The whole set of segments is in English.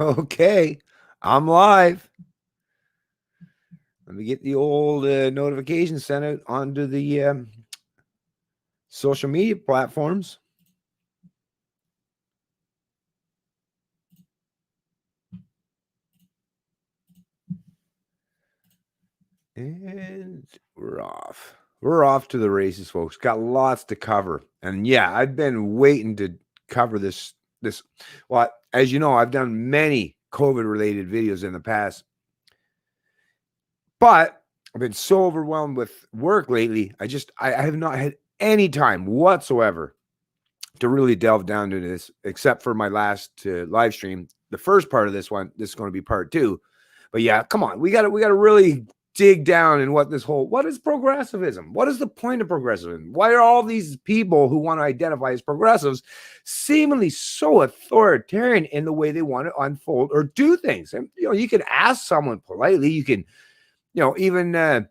Okay, I'm live. Let me get the old notification sent out onto the social media platforms. And we're off. We're off to the races, folks. Got lots to cover. And yeah, I've been waiting to cover this. Well, as you know, I've done many COVID related videos in the past, but I've been so overwhelmed with work lately. I have not had any time whatsoever to really delve down into this, except for my last live stream. The first part of this is going to be part 2. But yeah, come on, we got to really dig down in what is progressivism? What is the point of progressivism? Why are all these people who want to identify as progressives seemingly so authoritarian in the way they want to unfold or do things? And you can ask someone politely, you can even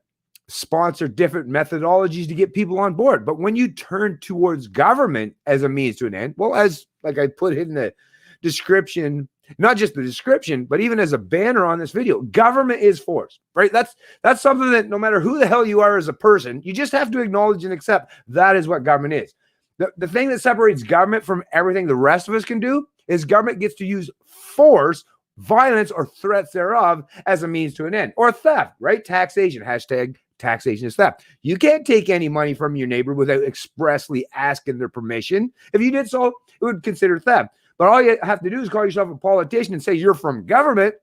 sponsor different methodologies to get people on board. But when you turn towards government as a means to an end, well, as like I put in the description, not just the description, but even as a banner on this video, government is force, right? That's something that no matter who the hell you are as a person, you just have to acknowledge and accept that is what government is. The thing that separates government from everything the rest of us can do is government gets to use force, violence, or threats thereof as a means to an end, or theft, right? Taxation, hashtag taxation is theft. You can't take any money from your neighbor without expressly asking their permission. If you did so, it would consider theft. But all you have to do is call yourself a politician and say you're from government,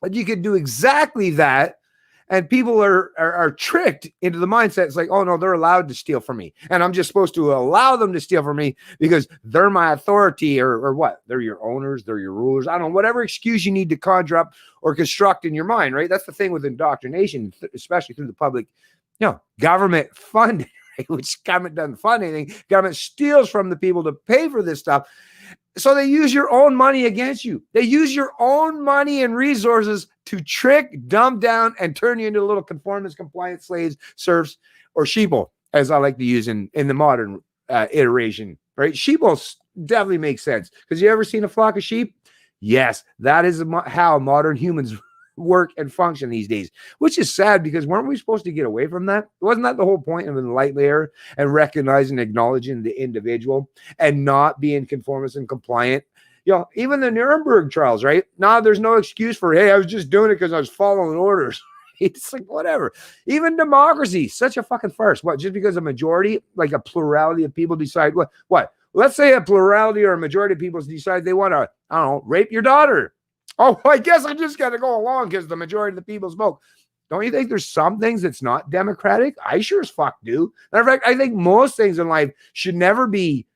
but you could do exactly that. And people are tricked into the mindset. It's like, oh no, they're allowed to steal from me. And I'm just supposed to allow them to steal from me because they're my authority or what? They're your owners, they're your rulers. I don't know, whatever excuse you need to conjure up or construct in your mind, right? That's the thing with indoctrination, especially through the public, government funding, right? Which government doesn't fund anything. Government steals from the people to pay for this stuff. So they use your own money against you. They use your own money and resources to trick, dumb down, and turn you into little conformist, compliant slaves, serfs, or sheeple, as I like to use in the modern iteration, right? Sheeple definitely makes sense. Because you ever seen a flock of sheep? Yes, that is how modern humans work and function these days, which is sad because weren't we supposed to get away from that? Wasn't that the whole point of enlightenment era and recognizing and acknowledging the individual and not being conformist and compliant? Even the Nuremberg trials, right? Now there's no excuse for, hey, I was just doing it because I was following orders. It's like, whatever. Even democracy, such a fucking farce. What, just because a majority, like a plurality of people decide what? Let's say a plurality or a majority of people decide they want to, I don't know, rape your daughter. Oh, I guess I just got to go along because the majority of the people smoke. Don't you think there's some things that's not democratic? I sure as fuck do. Matter of fact, I think most things in life should never be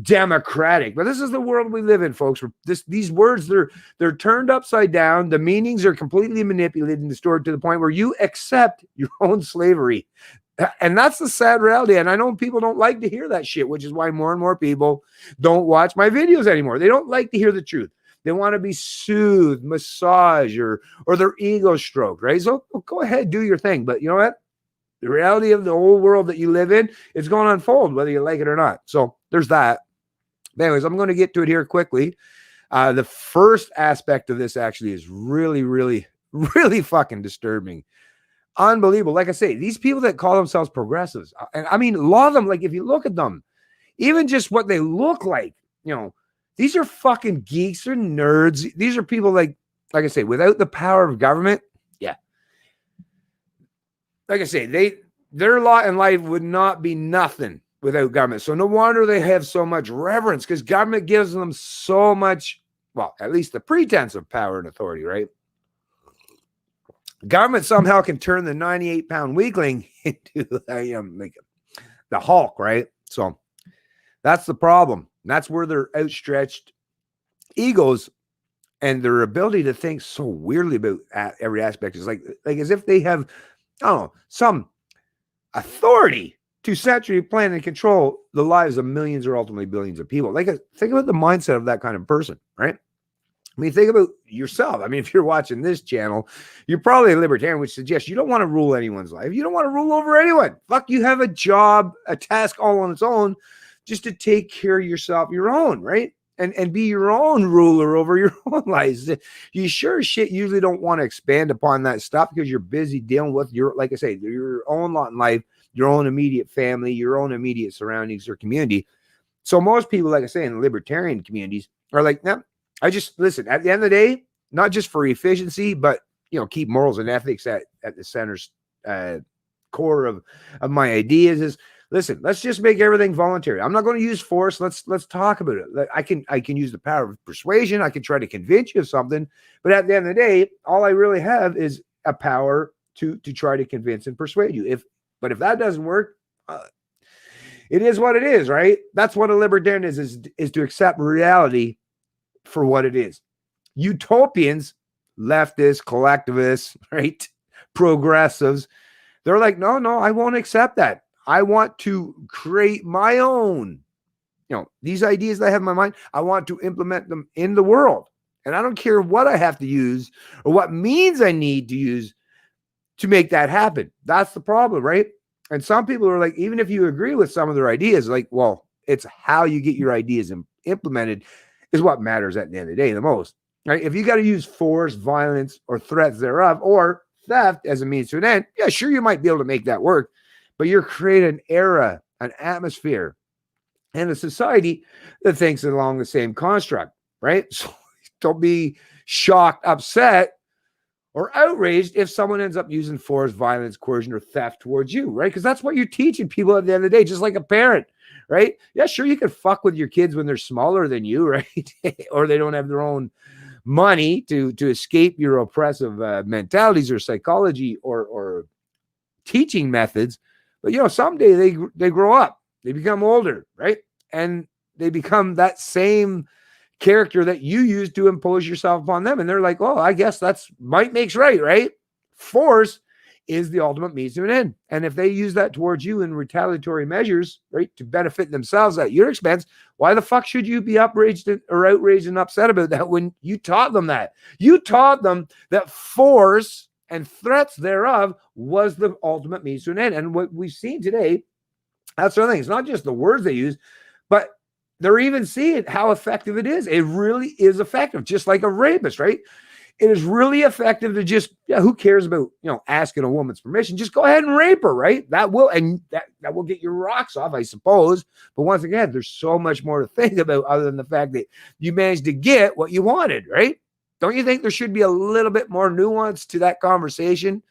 democratic. But this is the world we live in, folks. These words, they're turned upside down. The meanings are completely manipulated and distorted to the point where you accept your own slavery. And that's the sad reality. And I know people don't like to hear that shit, which is why more and more people don't watch my videos anymore. They don't like to hear the truth. They want to be soothed, massaged, or their ego stroked, right? So go ahead, do your thing. But you know what? The reality of the whole world that you live in is going to unfold, whether you like it or not. So there's that. But anyways, I'm going to get to it here quickly. The first aspect of this actually is really, really, really fucking disturbing. Unbelievable. Like I say, these people that call themselves progressives, and I mean, a lot of them, like if you look at them, even just what they look like, these are fucking geeks or nerds. These are people like I say, without the power of government, yeah. Like I say, their lot in life would not be nothing without government. So no wonder they have so much reverence because government gives them so much, well, at least the pretense of power and authority, right? Government somehow can turn the 98-pound weakling into like the Hulk, right? So that's the problem. That's where their outstretched egos and their ability to think so weirdly about every aspect is like as if they have, I don't know, some authority to centrally plan and control the lives of millions or ultimately billions of people. Like, think about the mindset of that kind of person, right? I mean, think about yourself. I mean, if you're watching this channel, you're probably a libertarian, which suggests you don't want to rule anyone's life. You don't want to rule over anyone. Fuck, you have a job, a task all on its own, just to take care of yourself, your own, right? and be your own ruler over your own lives. You sure as shit usually don't want to expand upon that stuff because you're busy dealing with your, like I say, your own lot in life, your own immediate family, your own immediate surroundings or community. So most people, like I say, in the libertarian communities are like, no, I just listen at the end of the day, not just for efficiency, but keep morals and ethics at the center's core of my ideas is listen, let's just make everything voluntary. I'm not going to use force. Let's talk about it. I can use the power of persuasion. I can try to convince you of something, but at the end of the day, all I really have is a power to try to convince and persuade you. But if that doesn't work, it is what it is, right? That's what a libertarian is to accept reality for what it is. Utopians, leftists, collectivists, right? Progressives, they're like, no, I won't accept that. I want to create my own, these ideas that I have in my mind. I want to implement them in the world. And I don't care what I have to use or what means I need to use to make that happen. That's the problem, right? And some people are like, even if you agree with some of their ideas, like, well, it's how you get your ideas implemented is what matters at the end of the day the most, right? If you got to use force, violence, or threats thereof, or theft as a means to an end, yeah, sure, you might be able to make that work, but you're creating an era, an atmosphere, and a society that thinks along the same construct, right? So don't be shocked, upset, or outraged if someone ends up using force, violence, coercion, or theft towards you, right? Because that's what you're teaching people at the end of the day, just like a parent, right? Yeah, sure, you can fuck with your kids when they're smaller than you, right? Or they don't have their own money to escape your oppressive mentalities or psychology or teaching methods. But, someday they grow up, they become older, right? And they become that same character that you use to impose yourself upon them. And they're like, oh, I guess that's might makes right? Force is the ultimate means to an end. And if they use that towards you in retaliatory measures, right, to benefit themselves at your expense, why the fuck should you be outraged and upset about that when you taught them that? You taught them that force and threats thereof was the ultimate means to an end. And what we've seen today, that's the thing. It's not just the words they use, but they're even seeing how effective it is. It really is effective, just like a rapist, right? It is really effective to just, who cares about, asking a woman's permission? Just go ahead and rape her, right? That will get your rocks off, I suppose. But once again, there's so much more to think about other than the fact that you managed to get what you wanted, right? Don't you think there should be a little bit more nuance to that conversation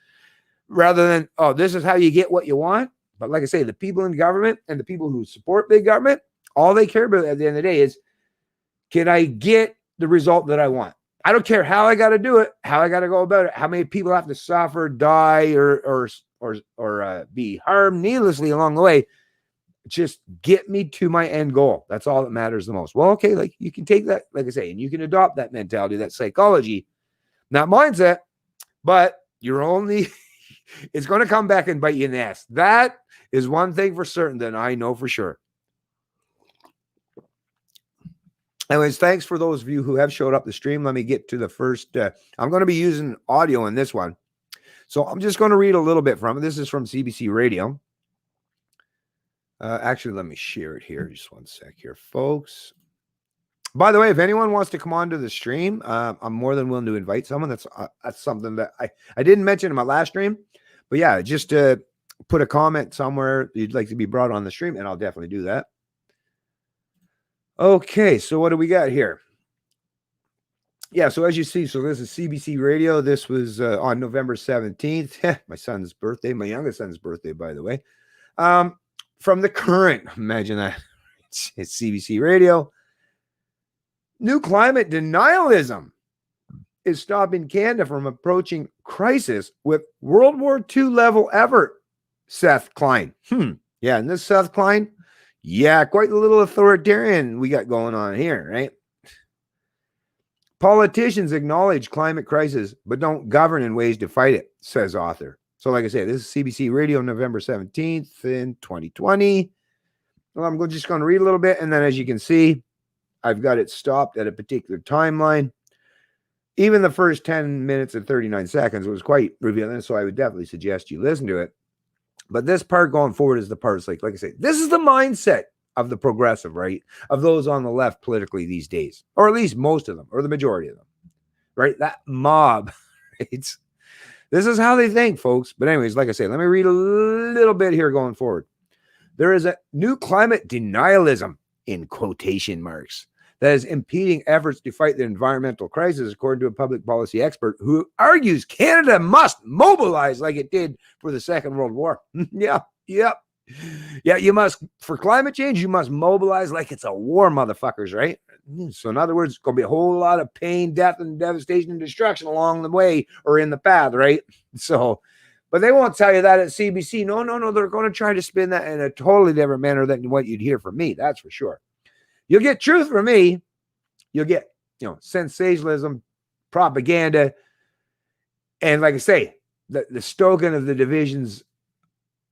rather than, oh, this is how you get what you want? But like I say, the people in government and the people who support big government, all they care about at the end of the day is, can I get the result that I want? I don't care how I got to do it, how I got to go about it, how many people have to suffer, die, or be harmed needlessly along the way. Just get me to my end goal. That's all that matters the most. Well, okay, like you can take that, like I say, and you can adopt that mentality, that psychology, that mindset, but you're only, it's going to come back and bite you in the ass. That is one thing for certain that I know for sure. Anyways, thanks for those of you who have showed up the stream. Let me get to the first. I'm going to be using audio in this one. So I'm just going to read a little bit from it. This is from CBC Radio. Actually, let me share it here. Just one sec here, folks. By the way, if anyone wants to come on to the stream, I'm more than willing to invite someone. That's something that I didn't mention in my last stream. But yeah, just put a comment somewhere you'd like to be brought on the stream, and I'll definitely do that. Okay, so what do we got here? Yeah, so as you see, so this is CBC Radio. This was on November 17th. My son's birthday, my youngest son's birthday, by the way. From the Current, imagine that. It's CBC Radio. New climate denialism is stopping Canada from approaching crisis with World War II level effort, Seth Klein. Yeah, and this Seth Klein, yeah, quite a little authoritarian we got going on here, right? Politicians acknowledge climate crisis, but don't govern in ways to fight it, says author. So like I say, this is CBC Radio, November 17th in 2020. Well, I'm just going to read a little bit, and then as you can see, I've got it stopped at a particular timeline. Even the first 10 minutes and 39 seconds was quite revealing, so I would definitely suggest you listen to it. But this part going forward is the part, it's like I say, this is the mindset of the progressive, right? Of those on the left politically these days, or at least most of them, or the majority of them, right? That mob, right? This is how they think, folks. But anyways, like I say, let me read a little bit here going forward. There is a new climate denialism, in quotation marks, that is impeding efforts to fight the environmental crisis, according to a public policy expert who argues Canada must mobilize like it did for the Second World War. Yeah, you must, for climate change, you must mobilize like it's a war, motherfuckers, right? So in other words, it's going to be a whole lot of pain, death, and devastation and destruction along the way or in the path, right? So, but they won't tell you that at CBC. No. They're going to try to spin that in a totally different manner than what you'd hear from me. That's for sure. You'll get truth from me. You'll get, sensationalism, propaganda. And like I say, the stoking of the divisions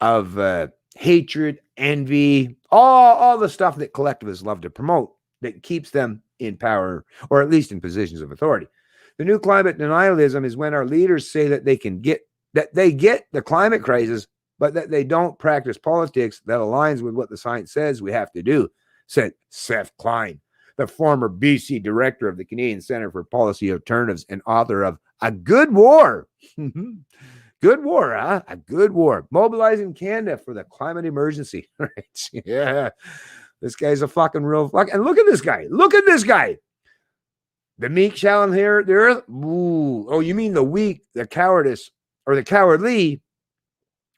of hatred, envy, all the stuff that collectivists love to promote that keeps them in power, or at least in positions of authority. The new climate denialism is when our leaders say that they get the climate crisis, but that they don't practice politics that aligns with what the science says we have to do, said Seth Klein, the former BC director of the Canadian Centre for Policy Alternatives and author of A Good War. Good war, huh? A good war. Mobilizing Canada for the climate emergency. Right? Yeah. This guy's a fucking real fuck. And look at this guy. Look at this guy. The meek shall inherit the earth. Ooh. Oh, you mean the weak, the cowardice, or the cowardly?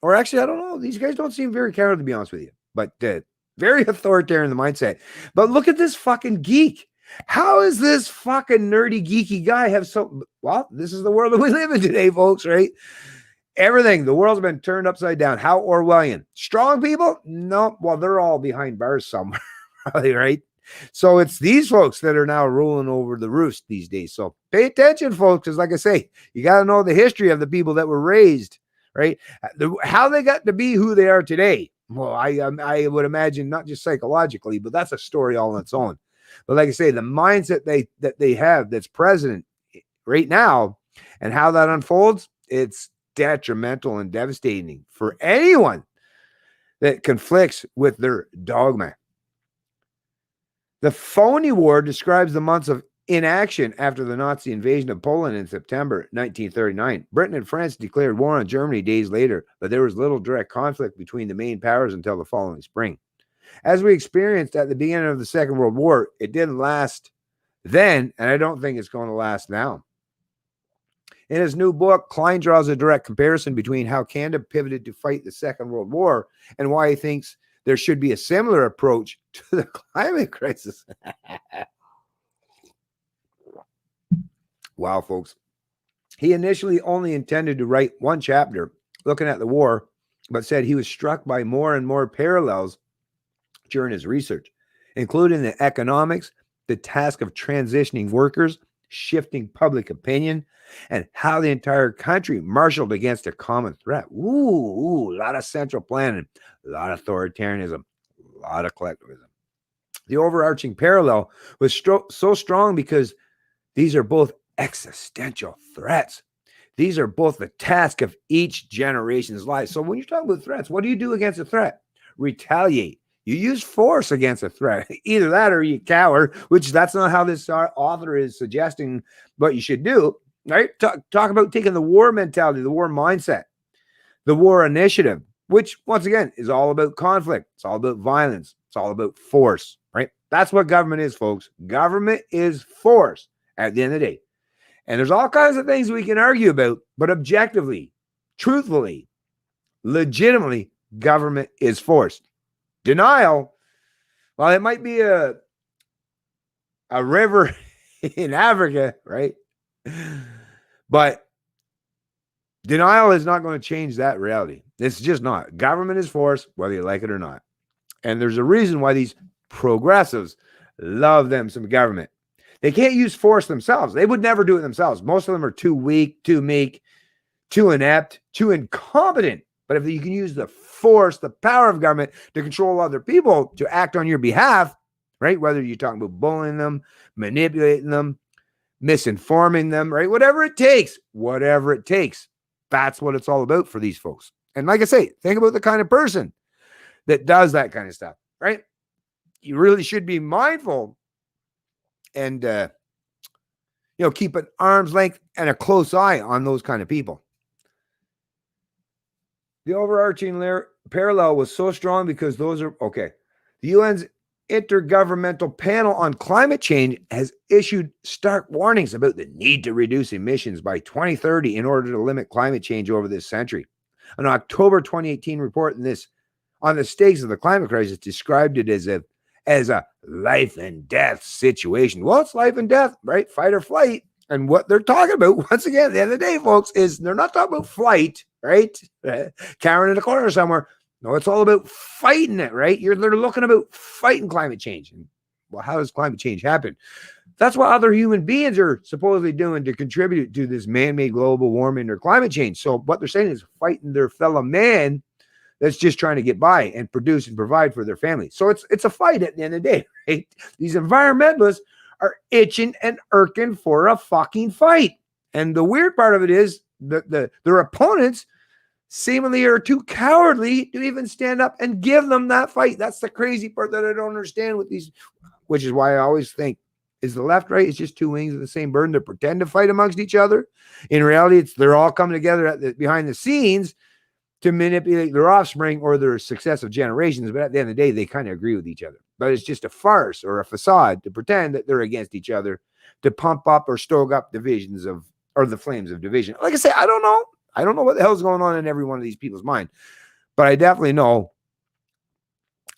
Or actually, I don't know. These guys don't seem very cowardly, to be honest with you. But very authoritarian in the mindset. But look at this fucking geek. How is this fucking nerdy, geeky guy have so... Well, this is the world that we live in today, folks, right? Everything, the world's been turned upside down. How Orwellian. Strong people? No. Well, they're all behind bars somewhere, probably, right? So it's these folks that are now ruling over the roost these days. So pay attention, folks, because like I say, you got to know the history of the people that were raised, right? How they got to be who they are today. Well, I would imagine not just psychologically, but that's a story all on its own. But like I say, the mindset that they have that's present right now and how that unfolds, it's detrimental and devastating for anyone that conflicts with their dogma. The phony war describes the months of inaction after the Nazi invasion of Poland in September 1939. Britain and France declared war on Germany days later, but there was little direct conflict between the main powers until the following spring. As we experienced at the beginning of the Second World War, it didn't last then, and I don't think it's going to last now. In his new book, Klein draws a direct comparison between how Canada pivoted to fight the Second World War and why he thinks there should be a similar approach to the climate crisis. Wow, folks. He initially only intended to write one chapter looking at the war, but said he was struck by more and more parallels during his research, including the economics, the task of transitioning workers, shifting public opinion, and how the entire country marshaled against a common threat. Ooh, a lot of central planning, a lot of authoritarianism, a lot of collectivism. The overarching parallel was so strong because these are both existential threats. These are both the task of each generation's life. So when you're talking about threats, what do you do against a threat? Retaliate. You use force against a threat. Either that or you cower, which that's not how this author is suggesting what you should do. Right? Talk about taking the war mentality, the war mindset, the war initiative, which once again is all about conflict. It's all about violence. It's all about force, right? That's what government is, folks. Government is force at the end of the day. And there's all kinds of things we can argue about, but objectively, truthfully, legitimately, government is force. Denial, well, it might be a river in Africa, right? But denial is not going to change that reality. It's just not. Government is force, whether you like it or not. And there's a reason why these progressives love them some government. They can't use force themselves. They would never do it themselves. Most of them are too weak, too meek, too inept, too incompetent. But if you can use the force, the power of government to control other people to act on your behalf, right? Whether you're talking about bullying them, manipulating them, misinforming them, right? Whatever it takes. That's what it's all about for these folks. And like I say, think about the kind of person that does that kind of stuff, right? you really should be mindful and, keep an arm's length and a close eye on those kind of people. The overarching parallel was so strong because those are, okay, the UN's Intergovernmental Panel on Climate Change has issued stark warnings about the need to reduce emissions by 2030 in order to limit climate change over this century. An October 2018 report on the stakes of the climate crisis described it as a life and death situation. Well, it's life and death, right? Fight or flight. And what they're talking about, once again, at the end of the day, folks, is they're not talking about flight, right? Karen in the corner somewhere. No, it's all about fighting it, right? They're looking about fighting climate change. And, well, how does climate change happen? That's what other human beings are supposedly doing to contribute to this man-made global warming or climate change. So what they're saying is fighting their fellow man that's just trying to get by and produce and provide for their family. So it's a fight at the end of the day, right? These environmentalists are itching and irking for a fucking fight. And the weird part of it is that their opponents seemingly are too cowardly to even stand up and give them that fight. That's the crazy part that I don't understand with these, which is why I always think, is the left right? It's just two wings of the same bird. They pretend to fight amongst each other. In reality, they're all coming together behind the scenes to manipulate their offspring or their successive generations. But at the end of the day, they kind of agree with each other. But it's just a farce or a facade to pretend that they're against each other to pump up or stoke up or the flames of division. Like I say, I don't know. I don't know what the hell's going on in every one of these people's mind, but I definitely know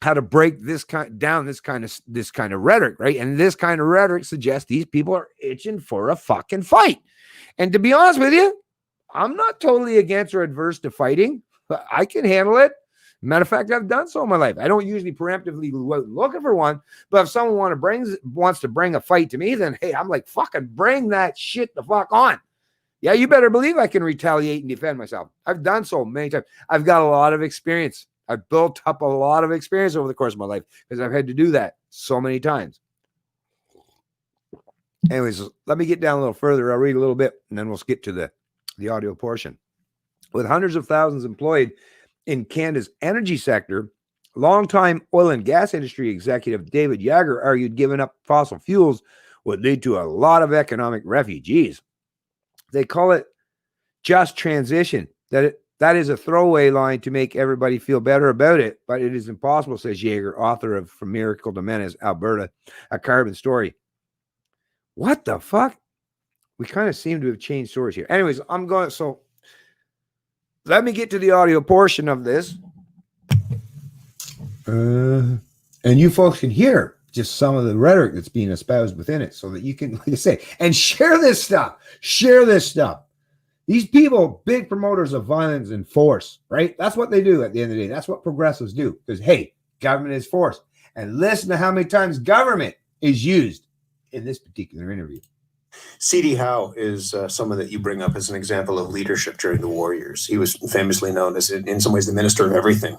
how to break this kind of rhetoric, right? And this kind of rhetoric suggests these people are itching for a fucking fight. And to be honest with you, I'm not totally against or adverse to fighting. I can handle it. Matter of fact, I've done so in my life. I don't usually preemptively looking for one, but if someone wants to bring a fight to me, then hey, I'm like, fucking bring that shit the fuck on. Yeah, you better believe I can retaliate and defend myself. I've done so many times. I've got a lot of experience. I've built up a lot of experience over the course of my life because I've had to do that so many times. Anyways, let me get down a little further. I'll read a little bit and then we'll skip to the audio portion. With hundreds of thousands employed in Canada's energy sector, longtime oil and gas industry executive David Yeager argued giving up fossil fuels would lead to a lot of economic refugees. They call it just transition. That is a throwaway line to make everybody feel better about it, but it is impossible, says Yeager, author of From Miracle to Menace, Alberta, a carbon story. What the fuck? We kind of seem to have changed stories here. Anyways, so let me get to the audio portion of this. And you folks can hear just some of the rhetoric that's being espoused within it so that you can, like I say, and share this stuff. Share this stuff. These people, big promoters of violence and force, right? That's what they do at the end of the day. That's what progressives do. Because, hey, government is force. And listen to how many times government is used in this particular interview. C.D. Howe is someone that you bring up as an example of leadership during the war years. He was famously known as, in some ways, the minister of everything.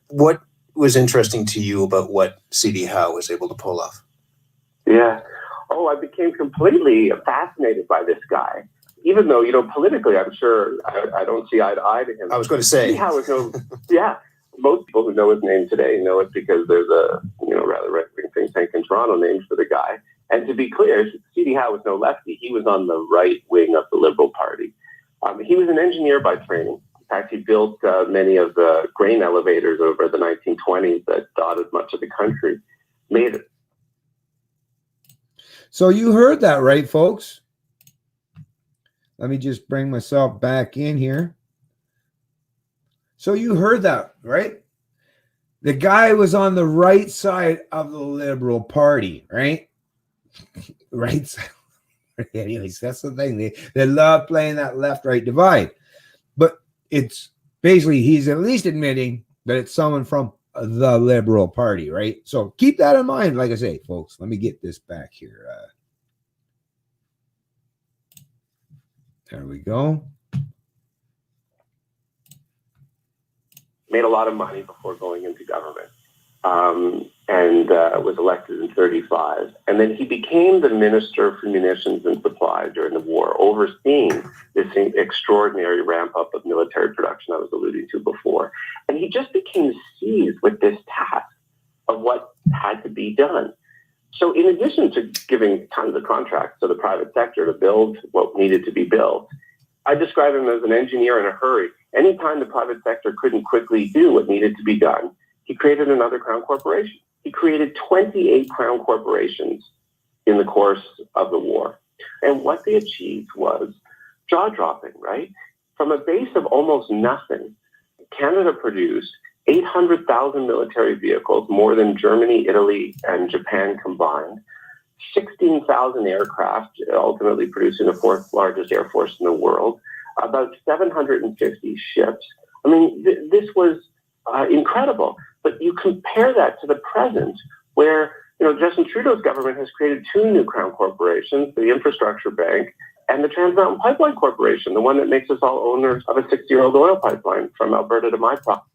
What was interesting to you about what C.D. Howe was able to pull off? Yeah. Oh, I became completely fascinated by this guy. Even though, politically, I'm sure I don't see eye to eye to him. I was going to say. C.D. Howe is most people who know his name today know it because there's a, rather right-wing think tank in Toronto named for the guy. And to be clear, C.D. Howe was no lefty. He was on the right wing of the Liberal Party. He was an engineer by training. In fact, he built many of the grain elevators over the 1920s that dotted much of the country. Made it. So you heard that, right, folks? Let me just bring myself back in here. So you heard that, right? The guy was on the right side of the Liberal Party, right? Right side. Anyways, that's the thing. They love playing that left-right divide. But it's basically, he's at least admitting that it's someone from the Liberal Party, right? So keep that in mind. Like I say, folks, let me get this back here. There we go. Made a lot of money before going into government, and was elected in 1935. And then he became the Minister for Munitions and Supply during the war, overseeing this extraordinary ramp-up of military production I was alluding to before. And he just became seized with this task of what had to be done. So in addition to giving tons of contracts to the private sector to build what needed to be built, I describe him as an engineer in a hurry. Anytime the private sector couldn't quickly do what needed to be done, he created another crown corporation. He created 28 crown corporations in the course of the war. And what they achieved was jaw-dropping, right? From a base of almost nothing, Canada produced 800,000 military vehicles, more than Germany, Italy, and Japan combined, 16,000 aircraft, ultimately producing the fourth largest air force in the world, about 750 ships. I mean, this was incredible. But you compare that to the present, where Justin Trudeau's government has created two new crown corporations, the Infrastructure Bank and the Trans Mountain Pipeline Corporation, the one that makes us all owners of a 60-year-old oil pipeline from Alberta to my province.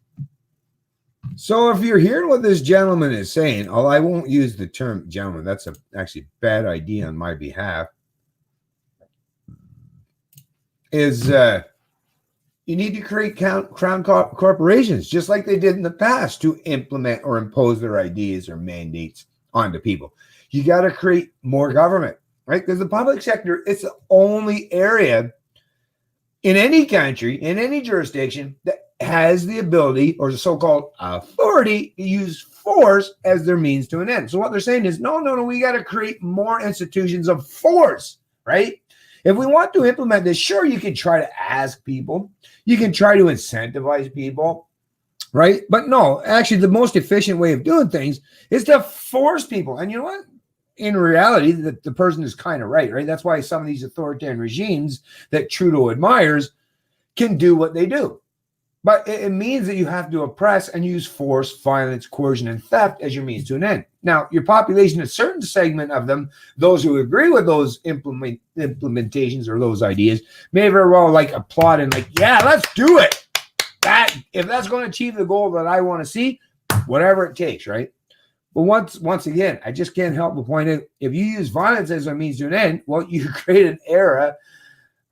So if you're hearing what this gentleman is saying, I won't use the term gentleman. That's actually a bad idea on my behalf. Is you need to create crown corporations, just like they did in the past, to implement or impose their ideas or mandates onto people. You got to create more government, right? Because the public sector, it's the only area in any country, in any jurisdiction, that has the ability or the so-called authority to use force as their means to an end. So what they're saying is, no, we got to create more institutions of force, right? If we want to implement this, sure, you can try to ask people, you can try to incentivize people, right? But no, actually, the most efficient way of doing things is to force people. And you know what? In reality, the person is kind of right? That's why some of these authoritarian regimes that Trudeau admires can do what they do. But it means that you have to oppress and use force, violence, coercion, and theft as your means to an end. Now, your population, a certain segment of them, those who agree with those implementations or those ideas, may very well applaud and yeah, let's do it. If that's going to achieve the goal that I want to see, whatever it takes, right? But once again, I just can't help but point out, if you use violence as a means to an end, well, you create an era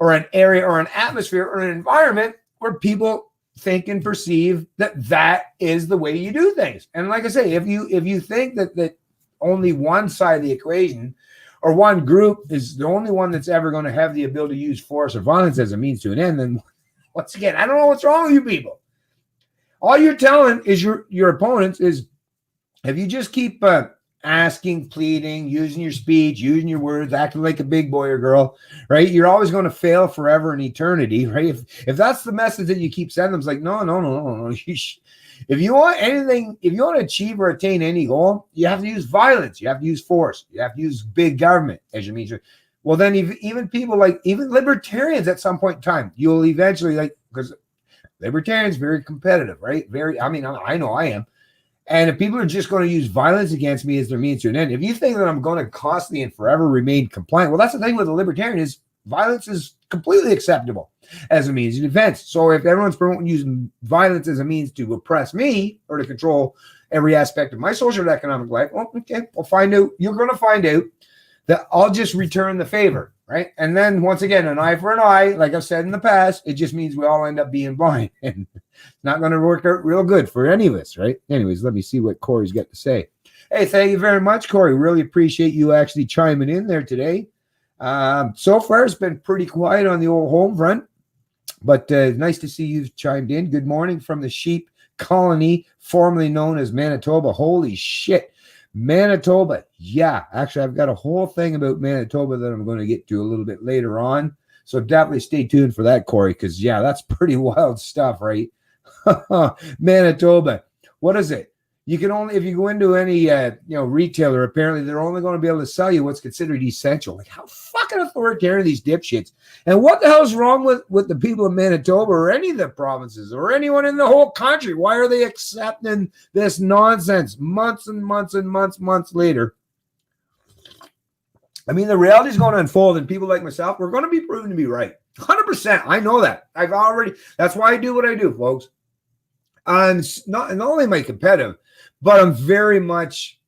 or an area or an atmosphere or an environment where people think and perceive that is the way you do things. And like I say, if you think that only one side of the equation or one group is the only one that's ever going to have the ability to use force or violence as a means to an end, then once again, I don't know what's wrong with you people. All you're telling is your opponents is, if you just keep asking, pleading, using your speech, using your words, acting like a big boy or girl, right? You're always going to fail forever in eternity, right? If that's the message that you keep sending them, it's like, no. If you want anything, if you want to achieve or attain any goal, you have to use violence. You have to use force. You have to use big government as your means. Well, then even people even libertarians at some point in time, you'll eventually because libertarians very competitive, right? I know I am. And if people are just going to use violence against me as their means to an end, if you think that I'm going to constantly and forever remain compliant, well, that's the thing with the libertarian is violence is completely acceptable as a means of defense. So if everyone's promoting using violence as a means to oppress me or to control every aspect of my social and economic life, well, okay, we'll find out. You're going to find out that I'll just return the favor, right? And then once again, an eye for an eye, like I've said in the past, it just means we all end up being blind. And it's not going to work out real good for any of us, right? Anyways, let me see what Corey's got to say. Hey, thank you very much, Corey. Really appreciate you actually chiming in there today. So far, it's been pretty quiet on the old home front, but nice to see you've chimed in. Good morning from the sheep colony, formerly known as Manitoba. Holy shit. Manitoba. Yeah, actually, I've got a whole thing about Manitoba that I'm going to get to a little bit later on. So definitely stay tuned for that, Corey, because, yeah, that's pretty wild stuff, right? Manitoba. What is it? You can only, if you go into any, retailer, apparently they're only going to be able to sell you what's considered essential. Like, how fucking authoritarian are these dipshits? And what the hell's wrong with the people of Manitoba or any of the provinces or anyone in the whole country? Why are they accepting this nonsense months and months and months later? I mean, the reality is going to unfold, and people like myself, we're going to be proven to be right. 100%. I know that. That's why I do what I do, folks. I'm not only am I competitive, but I'm very much,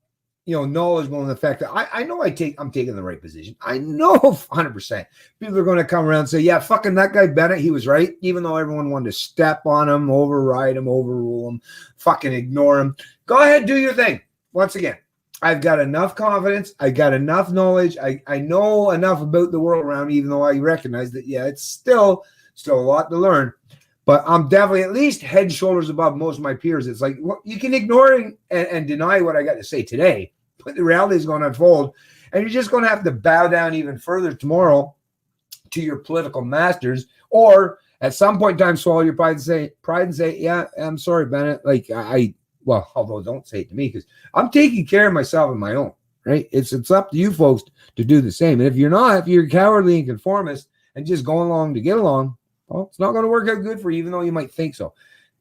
knowledgeable in the fact that I know I'm taking the right position. I know 100%. People are going to come around and say, yeah, fucking that guy Bennett, he was right, even though everyone wanted to step on him, override him, overrule him, fucking ignore him. Go ahead, do your thing. once again, I've got enough confidence. I got enough knowledge. I know enough about the world around me, even though I recognize that, yeah, it's still a lot to learn. But I'm definitely at least head and shoulders above most of my peers. It's like, well, you can ignore it and deny what I got to say today, but the reality is going to unfold. And you're just going to have to bow down even further tomorrow to your political masters, or at some point in time, swallow your pride and say, yeah, I'm sorry, Bennett. Like well, although don't say it to me, because I'm taking care of myself and my own, right? It's up to you folks to do the same. And if you're cowardly and conformist and just going along to get along, well, it's not going to work out good for you, even though you might think so.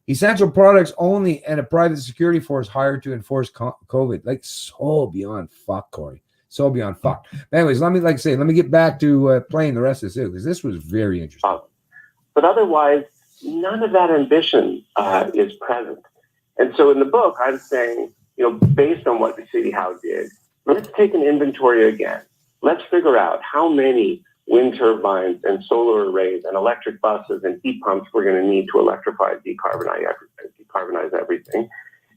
Essential products only and a private security force hired to enforce COVID. Like, so beyond fuck, Corey. So beyond fuck. Anyways, let me get back to playing the rest of this, because this was very interesting. But otherwise, none of that ambition is present. And so in the book, I'm saying, based on what the City House did, let's take an inventory again. Let's figure out how many wind turbines and solar arrays and electric buses and heat pumps we're going to need to electrify and decarbonize everything.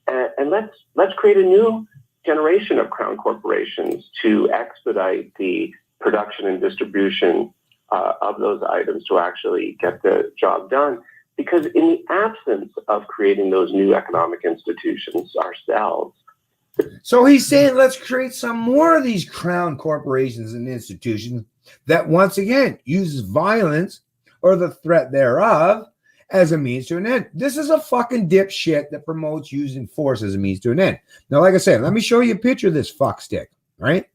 And let's create a new generation of crown corporations to expedite the production and distribution of those items to actually get the job done. Because in the absence of creating those new economic institutions ourselves. So he's saying, let's create some more of these crown corporations and institutions that, once again, uses violence or the threat thereof as a means to an end. This is a fucking dipshit that promotes using force as a means to an end. Now, like I said, let me show you a picture of this fuck stick, right?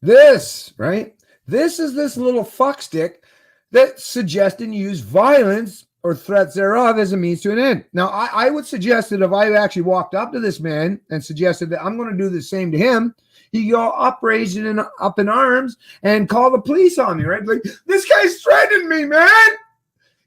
This, right? This is this little fuck stick that suggests and use violence or threats thereof as a means to an end. Now, I would suggest that if I actually walked up to this man and suggested that I'm going to do the same to him, he'd go upraised and up in arms and call the police on me, right? Like, this guy's threatening me, man.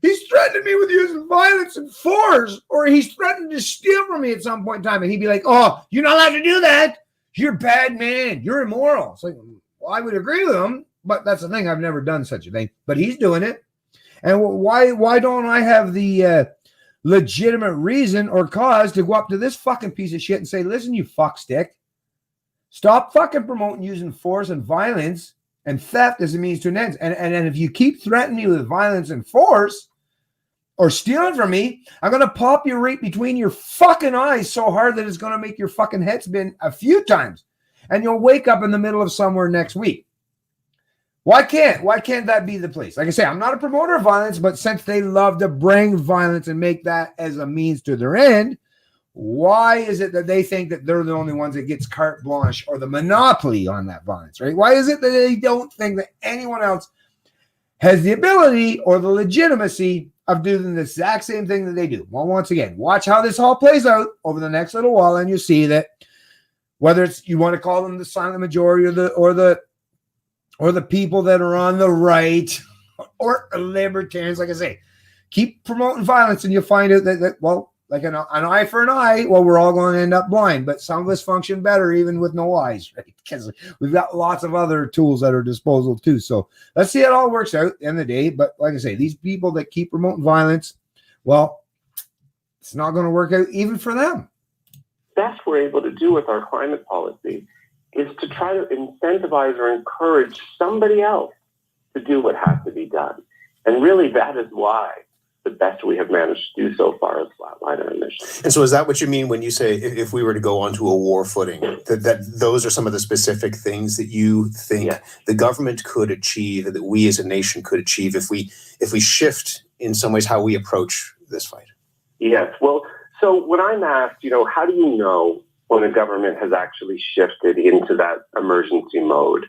He's threatening me with using violence and force, or he's threatening to steal from me at some point in time. And he'd be like, oh, you're not allowed to do that. You're a bad man. You're immoral. It's like, well, I would agree with him. But that's the thing. I've never done such a thing. But he's doing it. And why don't I have the legitimate reason or cause to go up to this fucking piece of shit and say, listen, you fuck stick, stop fucking promoting using force and violence and theft as a means to an end. And if you keep threatening me with violence and force or stealing from me, I'm going to pop you right between your fucking eyes so hard that it's going to make your fucking head spin a few times. And you'll wake up in the middle of somewhere next week. Why can't that be the place? Like I say, I'm not a promoter of violence, but since they love to bring violence and make that as a means to their end, why is it that they think that they're the only ones that gets carte blanche or the monopoly on that violence, right? Why is it that they don't think that anyone else has the ability or the legitimacy of doing the exact same thing that they do? Well, once again, watch how this all plays out over the next little while, and you see that whether it's you want to call them the silent majority or the people that are on the right or libertarians, like I say, keep promoting violence and you'll find out that well, like an eye for an eye, well, we're all going to end up blind, but some of us function better even with no eyes, right? Because we've got lots of other tools at our disposal too. So let's see how it all works out at the end of the day. But like I say, these people that keep promoting violence, well, it's not going to work out even for them. Best we're able to do with our climate policy is to try to incentivize or encourage somebody else to do what has to be done. And really, that is why the best we have managed to do so far is flatline our emissions. And so is that what you mean when you say if we were to go onto a war footing, that those are some of the specific things that you think the government could achieve, that we as a nation could achieve if we shift in some ways how we approach this fight? Yes. Well, so when I'm asked, how do you know when a government has actually shifted into that emergency mode?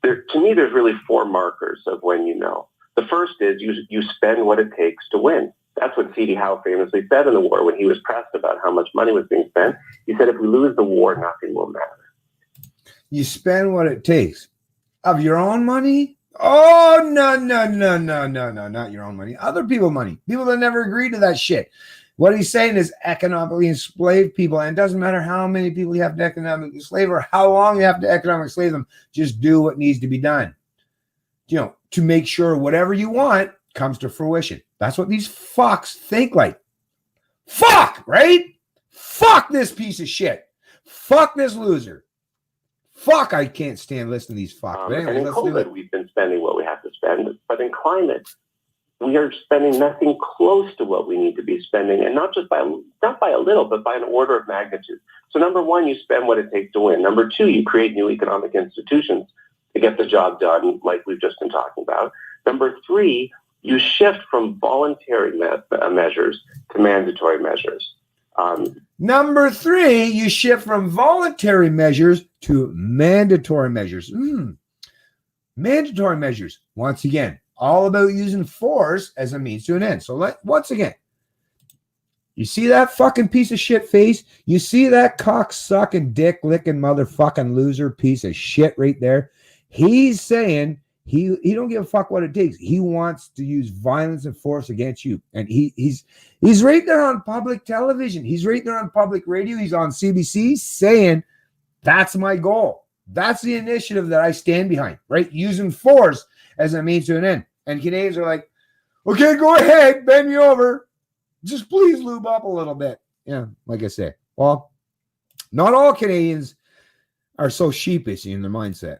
To me, there's really four markers of when you know. The first is you spend what it takes to win. That's what C.D. Howe famously said in the war when he was pressed about how much money was being spent. He said, if we lose the war, nothing will matter. You spend what it takes. Of your own money? Oh, no, not your own money. Other people's money. People that never agreed to that shit. What he's saying is economically enslave people. And it doesn't matter how many people you have to economically enslave or how long you have to economically enslave them. Just do what needs to be done. To make sure whatever you want comes to fruition. That's what these fucks think like. Fuck, right? Fuck this piece of shit. Fuck this loser. Fuck, I can't stand listening to these fucks. But And anyways, in let's do COVID, it. we've been spending what we have to spend. But in climate, we are spending nothing close to what we need to be spending, and not by a little, but by an order of magnitude. So number one, you spend what it takes to win. Number two, you create new economic institutions to get the job done, like we've just been talking about. Number three, you shift from voluntary measures to mandatory measures. Number three, you shift from voluntary measures to mandatory measures. Mandatory measures, once again, all about using force as a means to an end. So once again, you see that fucking piece of shit face? You see that cock-sucking, dick-licking motherfucking loser piece of shit right there? He's saying he don't give a fuck what it takes. He wants to use violence and force against you. And he's right there on public television. He's right there on public radio. He's on CBC saying, that's my goal. That's the initiative that I stand behind, right? Using force as a means to an end. And Canadians are like, okay, go ahead, bend me over. Just please lube up a little bit. Yeah, like I say. Well, not all Canadians are so sheepish in their mindset.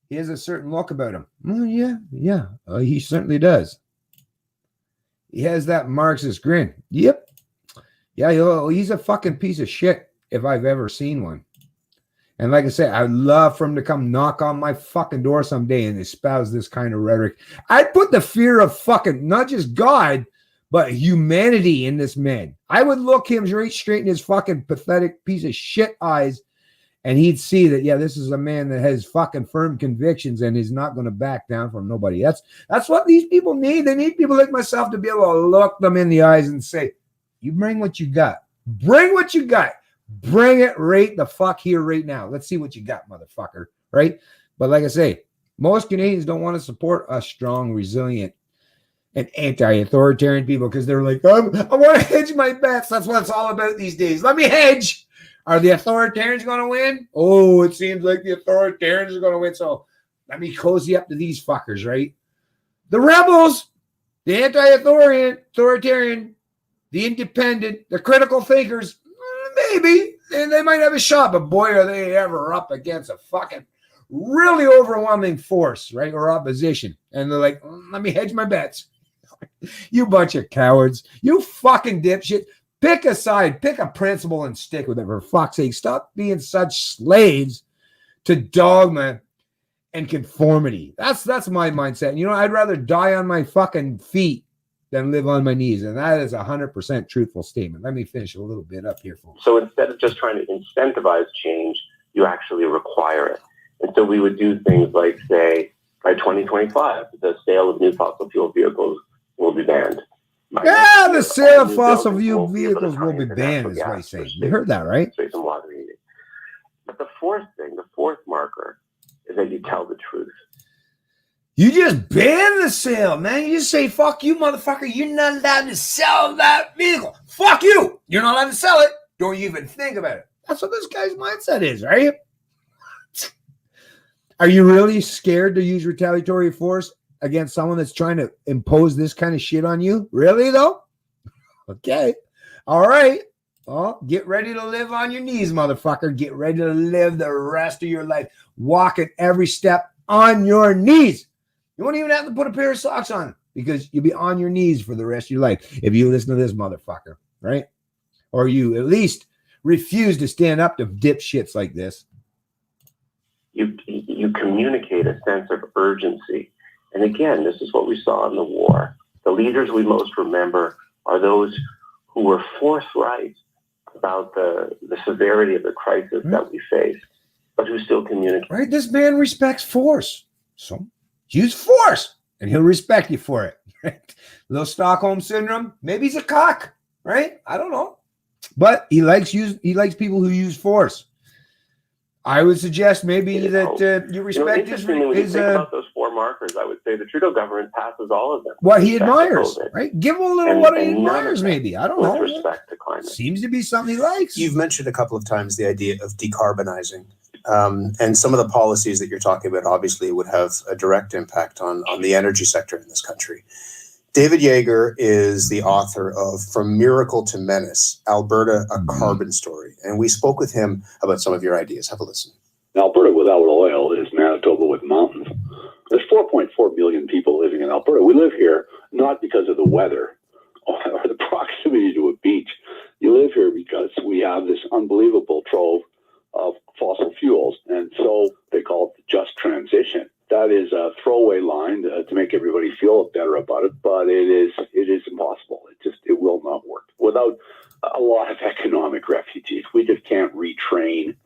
He has a certain look about him. Oh, yeah. He certainly does. He has that Marxist grin. Yep. Yeah, he's a fucking piece of shit if I've ever seen one. And like I said, I'd love for him to come knock on my fucking door someday and espouse this kind of rhetoric. I'd put the fear of fucking, not just God, but humanity in this man. I would look him right straight in his fucking pathetic piece of shit eyes, and he'd see that, yeah, this is a man that has fucking firm convictions and is not going to back down from nobody. That's what these people need. They need people like myself to be able to look them in the eyes and say, you bring what you got. Bring what you got. Bring it right the fuck here right now. Let's see what you got, motherfucker. Right? But like I say, most Canadians don't want to support a strong, resilient, and anti-authoritarian people because they're like, I want to hedge my bets. That's what it's all about these days. Let me hedge. Are the authoritarians going to win? Oh, it seems like the authoritarians are going to win. So let me cozy up to these fuckers, right? The rebels, the anti-authoritarian, the independent, the critical thinkers, maybe, and they might have a shot, but boy, are they ever up against a fucking really overwhelming force, right? Or opposition. And they're like, let me hedge my bets. You bunch of cowards. You fucking dipshit. Pick a side, pick a principle and stick with it, for fuck's sake. Stop being such slaves to dogma and conformity. That's my mindset. You know, I'd rather die on my fucking feet than live on my knees. And that is 100% truthful statement. Let me finish a little bit up here, folks. So instead of just trying to incentivize change, you actually require it. And so we would do things like, say, by 2025, the sale of new fossil fuel vehicles will be banned. Yeah, the sale of fossil fuel vehicles will be banned, is what he's saying. You heard that, right? But the fourth marker is that you tell the truth. You just ban the sale, man. You just say, fuck you, motherfucker. You're not allowed to sell that vehicle. Fuck you. You're not allowed to sell it. Don't even think about it. That's what this guy's mindset is, right? Are you really scared to use retaliatory force against someone that's trying to impose this kind of shit on you? Really, though? Okay. All right. Well, get ready to live on your knees, motherfucker. Get ready to live the rest of your life walking every step on your knees. You won't even have to put a pair of socks on because you'll be on your knees for the rest of your life if you listen to this motherfucker, right? Or you at least refuse to stand up to dipshits like this. You communicate a sense of urgency. And again, this is what we saw in the war. The leaders we most remember are those who were forthright about the severity of the crisis that we faced, but who still communicate. Right? This man respects force. So use force and he'll respect you for it. Right? Little Stockholm syndrome. Maybe he's a cock, right? I don't know. But he likes people who use force. I would suggest maybe that you respect his when you think about those four markers, I would say the Trudeau government passes all of them. What he admires, right? Give him a little what he admires, maybe. I don't know. With respect to climate. Seems to be something he likes. You've mentioned a couple of times the idea of decarbonizing. And some of the policies that you're talking about obviously would have a direct impact on the energy sector in this country. David Yeager is the author of From Miracle to Menace, Alberta, a Carbon Story. And we spoke with him about some of your ideas. Have a listen. Alberta without oil is Manitoba with mountains. There's 4.4 million people living in Alberta. We live here not because of the weather or the proximity to a beach. You live here because we have this unbelievable trove of fossil fuels. And so they call it the just transition. That is a throwaway line to make everybody feel better about it, but it is impossible. It will not work. Without a lot of economic refugees, we just can't retrain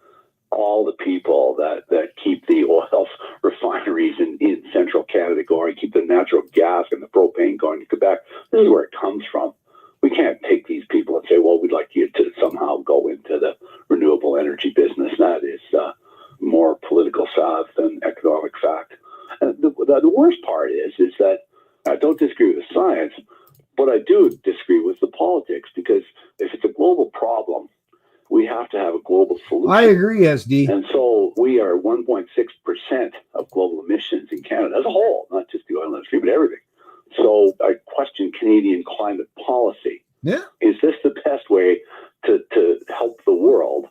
all the people that keep the oil refineries in central Canada going, keep the natural gas and the propane going to Quebec. This is where it comes from. We can't take these people and say, well, we'd like you to somehow go into the renewable energy business. That is more political salve than economic fact. And the worst part is that I don't disagree with the science, but I do disagree with the politics, because if it's a global problem, we have to have a global solution. I agree, SD. And so we are 1.6% of global emissions in Canada as a whole, not just the oil industry, but everything. So I question Canadian climate policy. Yeah. Is this the best way to help the world?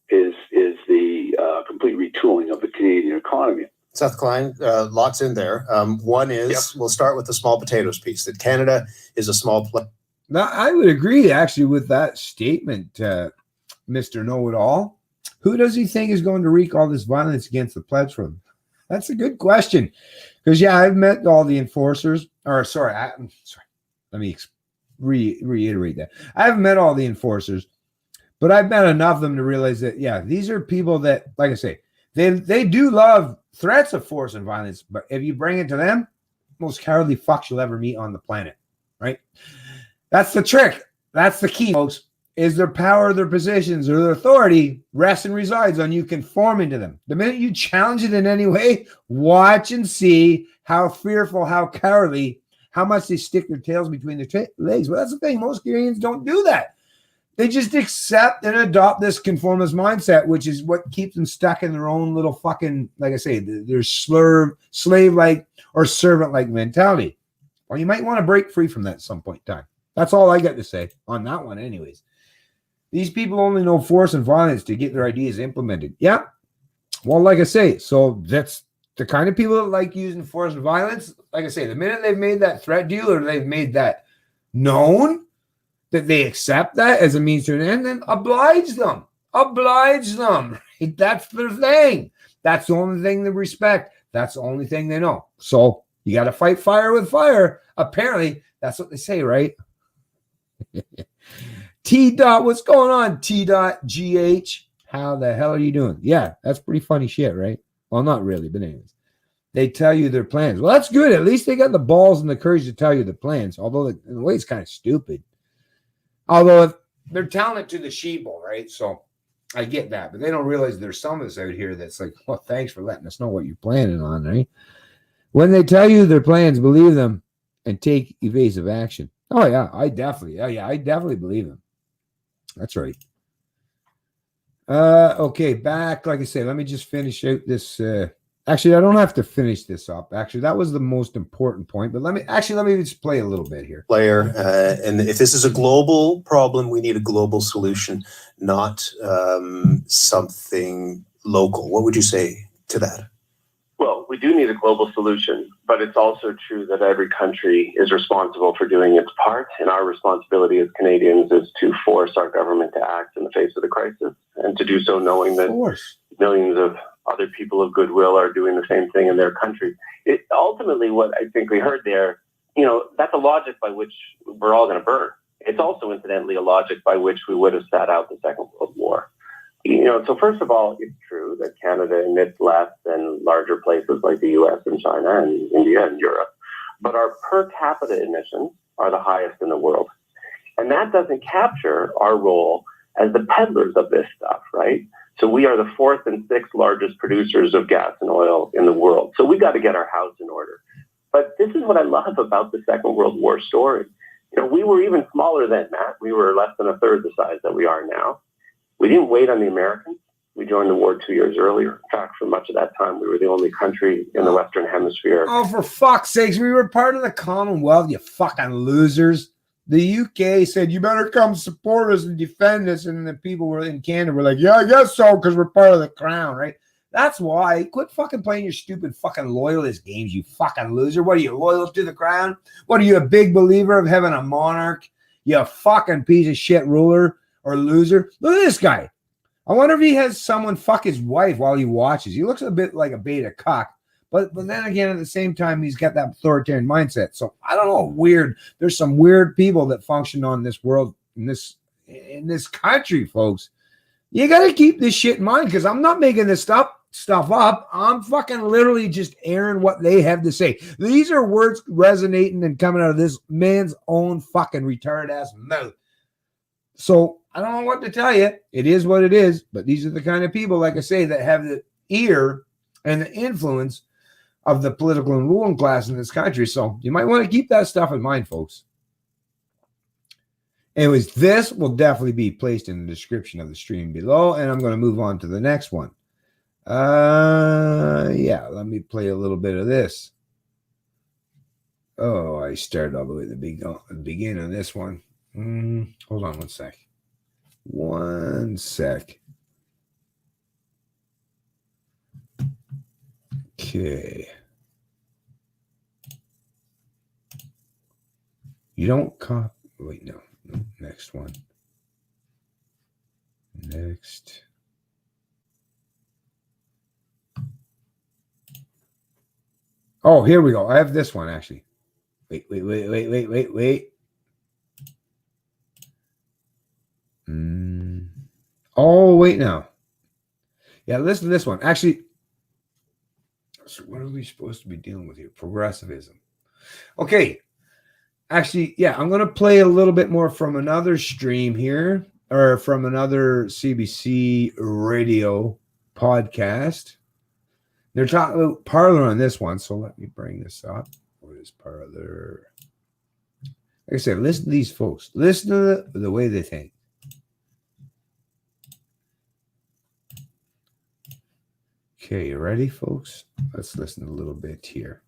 Is the complete retooling of the Canadian economy. Seth Klein, lots in there. One is, We'll start with the small potatoes piece, that Canada is a small place. Now, I would agree actually with that statement, Mr. Know-It-All. Who does he think is going to wreak all this violence against the pledge from? That's a good question. Because, I've met all the enforcers. Let me reiterate that. I haven't met all the enforcers, but I've met enough of them to realize that, these are people that, like I say, they do love threats of force and violence, but if you bring it to them, most cowardly fucks you'll ever meet on the planet, right? That's the trick. That's the key, folks, is their power, their positions, or their authority rests and resides on you conforming to them. The minute you challenge it in any way, watch and see how fearful, how cowardly, how much they stick their tails between their legs. Well, that's the thing. Most Canadians don't do that. They just accept and adopt this conformist mindset, which is what keeps them stuck in their own little fucking, like I say, their slave-like or servant-like mentality. Well, you might want to break free from that at some point in time. That's all I got to say on that one anyways. These people only know force and violence to get their ideas implemented. Yeah. Well, like I say, so that's the kind of people that like using force and violence. Like I say, the minute they've made that threat deal or they've made that known, that they accept that as a means to an end, then oblige them. Right? That's their thing. That's the only thing they respect. That's the only thing they know. So you got to fight fire with fire. Apparently, that's what they say, right? T-Dot, what's going on? T.GH, how the hell are you doing? Yeah, that's pretty funny shit, right? Well, not really, but anyways. They tell you their plans. Well, that's good. At least they got the balls and the courage to tell you the plans, although in a way it's kind of stupid. Although they're telling it to the sheeple, right? So I get that, but they don't realize there's some of us out here that's like, well, thanks for letting us know what you're planning on, right? When they tell you their plans, believe them and take evasive action. Oh, yeah, I definitely believe them. That's right. Okay, back, like I say, let me just finish out this. Actually, I don't have to finish this up. Actually, that was the most important point, but let me just play a little bit here. And if this is a global problem, we need a global solution, not something local. What would you say to that? Well, we do need a global solution, but it's also true that every country is responsible for doing its part. And our responsibility as Canadians is to force our government to act in the face of the crisis, and to do so knowing that millions of other people of goodwill are doing the same thing in their country. Ultimately, what I think we heard there, that's a logic by which we're all going to burn. It's also, incidentally, a logic by which we would have sat out the Second World War. So first of all, it's true that Canada emits less than larger places like the US and China and India and Europe, but our per capita emissions are the highest in the world. And that doesn't capture our role as the peddlers of this stuff, right? So we are the fourth and sixth largest producers of gas and oil in the world. So we got to get our house in order. But this is what I love about the Second World War story. We were even smaller then, Matt. We were less than a third the size that we are now. We didn't wait on the Americans. We joined the war 2 years earlier. In fact, for much of that time, we were the only country in the Western Hemisphere. Oh, for fuck's sakes, we were part of the Commonwealth, you fucking losers. The UK said, you better come support us and defend us. And the people were in Canada were like, yeah, I guess so, because we're part of the crown, right? That's why. Quit fucking playing your stupid fucking loyalist games, you fucking loser. What are you, loyal to the crown? What are you, a big believer of having a monarch? You fucking piece of shit ruler or loser. Look at this guy. I wonder if he has someone fuck his wife while he watches. He looks a bit like a beta cuck. But then again, at the same time, he's got that authoritarian mindset. So I don't know. Weird. There's some weird people that function on this world, in this country, folks. You got to keep this shit in mind, because I'm not making this stuff up. I'm fucking literally just airing what they have to say. These are words resonating and coming out of this man's own fucking retarded ass mouth. So I don't know what to tell you. It is what it is. But these are the kind of people, like I say, that have the ear and the influence of the political and ruling class in this country. So you might want to keep that stuff in mind, folks. Anyways, this will definitely be placed in the description of the stream below, and I'm going to move on to the next one. Yeah, let me play a little bit of this. Oh, I started all the way at the beginning of this one. Hold on one sec. One sec. Okay. You don't copy. Wait, no. Next one. Next. Oh, here we go. I have this one actually. Wait. Oh, wait now. Yeah, listen to this one. Actually, so what are we supposed to be dealing with here? Progressivism. Okay. Actually, yeah, I'm going to play a little bit more from another stream here, or from another CBC radio podcast. They're talking about Parler on this one, so let me bring this up. What is Parler? Like I said, listen to these folks. Listen to the way they think. Okay, you ready, folks? Let's listen a little bit here.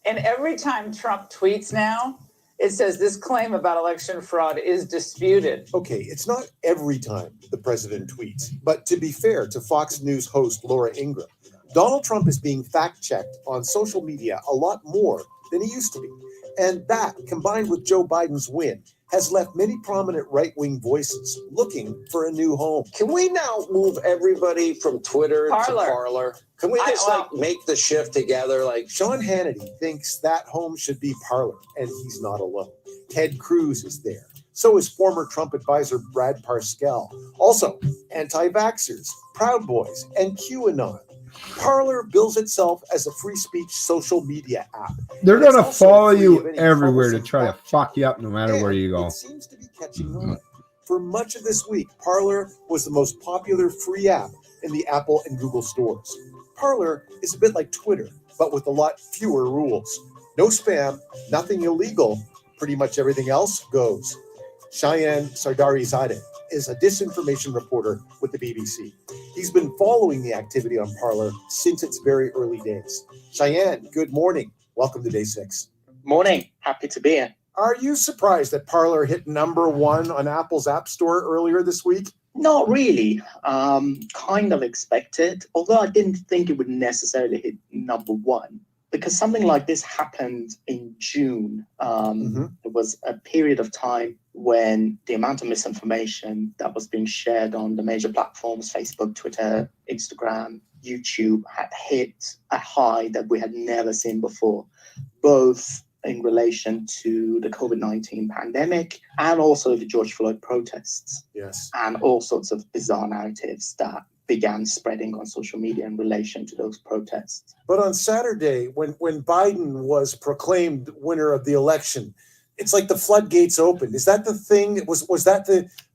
And every time Trump tweets now, it says this claim about election fraud is disputed. Okay, it's not every time the president tweets, but to be fair to Fox News host Laura Ingraham, Donald Trump is being fact-checked on social media a lot more than he used to be. And that, combined with Joe Biden's win, has left many prominent right-wing voices looking for a new home. Can we now move everybody from Twitter to Parler? Parler? Can we just make the shift together? Like Sean Hannity thinks that home should be Parler, and he's not alone. Ted Cruz is there. So is former Trump advisor Brad Parscale. Also, anti-vaxxers, Proud Boys, and QAnon. Parler bills itself as a free speech social media app. They're going to also follow free you of any everywhere to troublesome try to fact fuck you up no matter where you go. It seems to be catching on. For much of this week, Parler was the most popular free app in the Apple and Google stores. Parler is a bit like Twitter, but with a lot fewer rules. No spam, nothing illegal. Pretty much everything else goes. Cheyenne Sardarizadeh is a disinformation reporter with the BBC. He's been following the activity on Parler since its very early days. Cheyenne, good morning. Welcome to Day 6. Morning. Happy to be here. Are you surprised that Parler hit #1 on Apple's App Store earlier this week? Not really. Kind of expected, although I didn't think it would necessarily hit #1 because something like this happened in June. It was a period of time when the amount of misinformation that was being shared on the major platforms, Facebook, Twitter, Instagram, YouTube, had hit a high that we had never seen before, both in relation to the COVID-19 pandemic and also the George Floyd protests. Yes. And all sorts of bizarre narratives that began spreading on social media in relation to those protests. But on Saturday, when Biden was proclaimed winner of the election, it's like the floodgates opened. Is that the thing? Was that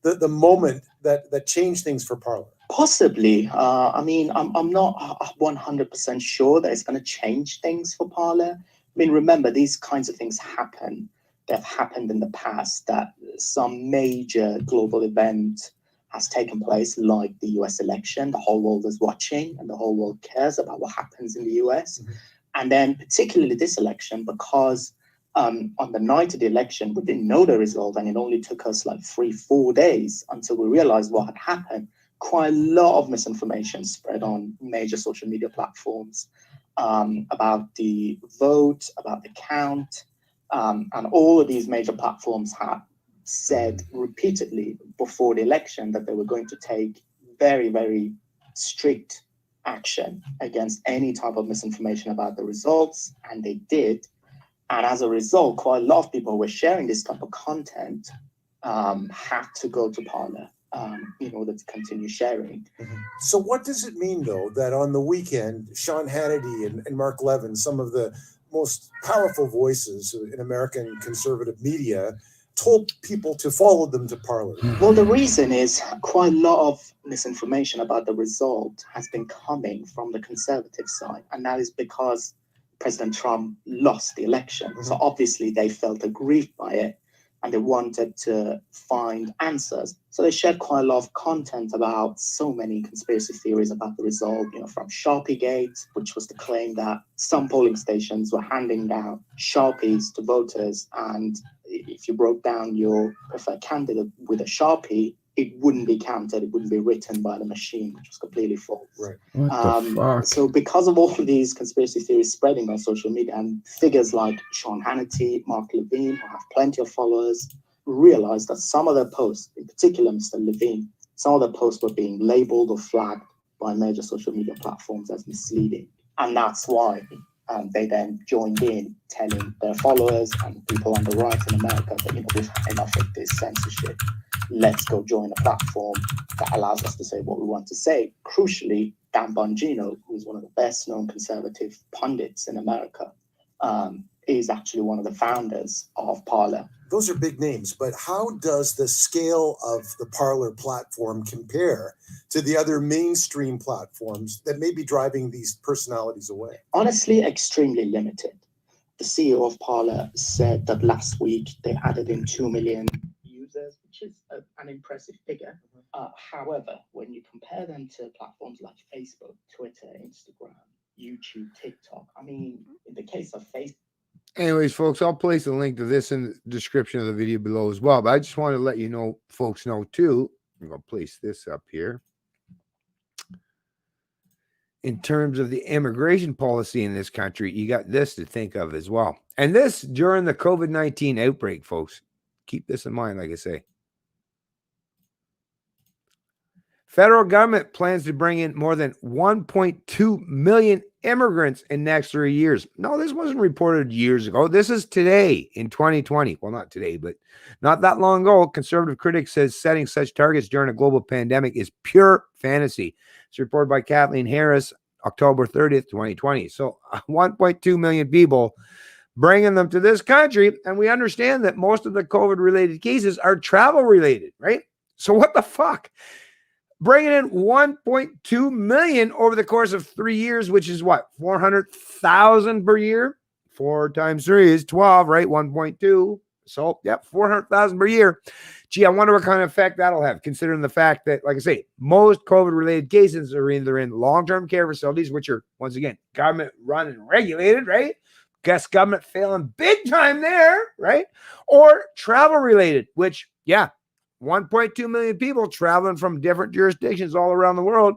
the moment that changed things for Parler? Possibly. I mean, I'm not 100% sure that it's going to change things for Parler. I mean, remember, these kinds of things happen. They've happened in the past, that some major global event has taken place, like the US election. The whole world is watching and the whole world cares about what happens in the US. Mhm. And then particularly this election, because on the night of the election, we didn't know the result, and it only took us like 3-4 days until we realized what had happened. Quite a lot of misinformation spread on major social media platforms about the vote, about the count, and all of these major platforms had said repeatedly before the election that they were going to take very, very strict action against any type of misinformation about the results, and they did. And as a result, quite a lot of people who were sharing this type of content had to go to Parler in order to continue sharing. So what does it mean, though, that on the weekend, Sean Hannity and Mark Levin, some of the most powerful voices in American conservative media, told people to follow them to Parler? Well, the reason is quite a lot of misinformation about the result has been coming from the conservative side, and that is because President Trump lost the election. So obviously they felt aggrieved by it, and they wanted to find answers. So they shared quite a lot of content about so many conspiracy theories about the result, from Sharpiegate, which was the claim that some polling stations were handing out Sharpies to voters, and if you broke down your preferred candidate with a Sharpie, it wouldn't be counted, it wouldn't be written by the machine, which was completely false. Right. What the fuck? So because of all of these conspiracy theories spreading on social media, and figures like Sean Hannity, Mark Levine, who have plenty of followers, realized that some of their posts, in particular Mr. Levine, some of their posts were being labeled or flagged by major social media platforms as misleading. And that's why they then joined in telling their followers and people on the right in America that, we've had enough of this censorship. Let's go join a platform that allows us to say what we want to say. Crucially, Dan Bongino, who is one of the best known conservative pundits in America, is actually one of the founders of Parler. Those are big names, but how does the scale of the Parler platform compare to the other mainstream platforms that may be driving these personalities away? Honestly, extremely limited. The CEO of Parler said that last week they added in 2 million users, which is an impressive figure. However, when you compare them to platforms like Facebook, Twitter, Instagram, YouTube, TikTok, in the case of Facebook, Anyways, folks, I'll place a link to this in the description of the video below as well. But I just want to let you know, folks know too. I'm going to place this up here. In terms of the immigration policy in this country, you got this to think of as well. And this during the COVID-19 outbreak, folks. Keep this in mind, like I say. Federal government plans to bring in more than 1.2 million immigrants in next 3 years. No, this wasn't reported years ago. This is today in 2020. Well, not today, but not that long ago. Conservative critics says setting such targets during a global pandemic is pure fantasy. It's reported by Kathleen Harris, October 30th, 2020. So 1.2 million people, bringing them to this country. And we understand that most of the COVID-related cases are travel-related, right? So what the fuck? Bringing in 1.2 million over the course of 3 years, which is what, 400,000 per year? 4 times 3 is 12, right? 1.2. So, yep, 400,000 per year. Gee, I wonder what kind of effect that'll have, considering the fact that, like I say, most COVID-related cases are either in long-term care facilities, which are, once again, government-run and regulated, right? Guess government failing big time there, right? Or travel-related, which, yeah, 1.2 million people traveling from different jurisdictions all around the world,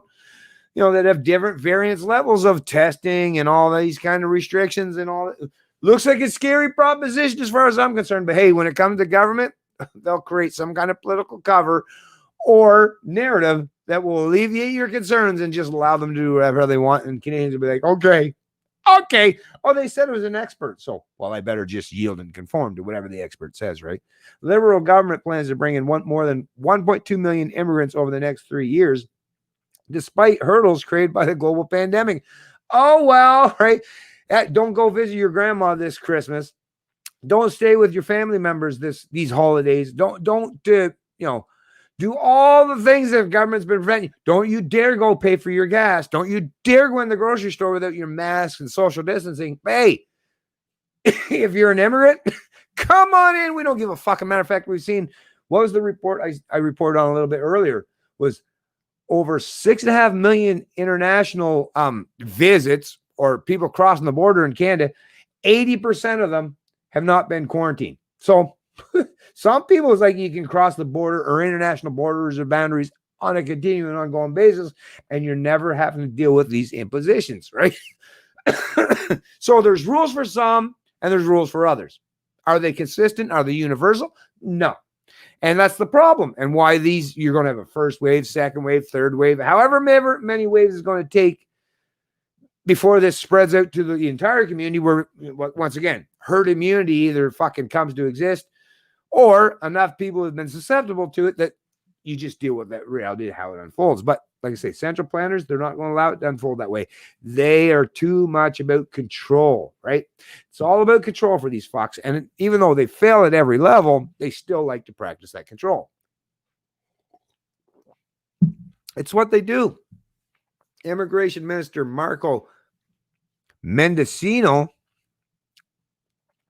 that have different variance levels of testing and all these kind of restrictions and all. Looks like a scary proposition as far as I'm concerned. But hey, when it comes to government, they'll create some kind of political cover or narrative that will alleviate your concerns and just allow them to do whatever they want. And Canadians will be like, okay. Oh, they said it was an expert. So, well, I better just yield and conform to whatever the expert says, right? Liberal government plans to bring in more than 1.2 million immigrants over the next 3 years, despite hurdles created by the global pandemic. Oh, well, right? Don't go visit your grandma this Christmas. Don't stay with your family members these holidays. Don't do all the things that the government's been preventing you. Don't you dare go pay for your gas. Don't you dare go in the grocery store without your mask and social distancing. Hey, if you're an immigrant, come on in. We don't give a fucking matter of fact. We've seen, what was the report I reported on a little bit earlier, was over 6.5 million international visits or people crossing the border in Canada. 80% of them have not been quarantined. So some people, it's like you can cross the border or international borders or boundaries on a continuing, ongoing basis, and you're never having to deal with these impositions, right? So there's rules for some and there's rules for others. Are they consistent? Are they universal? No. And that's the problem. And why these, you're going to have a first wave, second wave, third wave, however many waves it's going to take before this spreads out to the entire community, where, once again, herd immunity either fucking comes to exist, or enough people have been susceptible to it that you just deal with that reality of how it unfolds. But like I say, central planners, they're not going to allow it to unfold that way. They are too much about control, right? It's all about control for these fucks. And even though they fail at every level, they still like to practice that control. It's what they do. Immigration Minister Marco Mendocino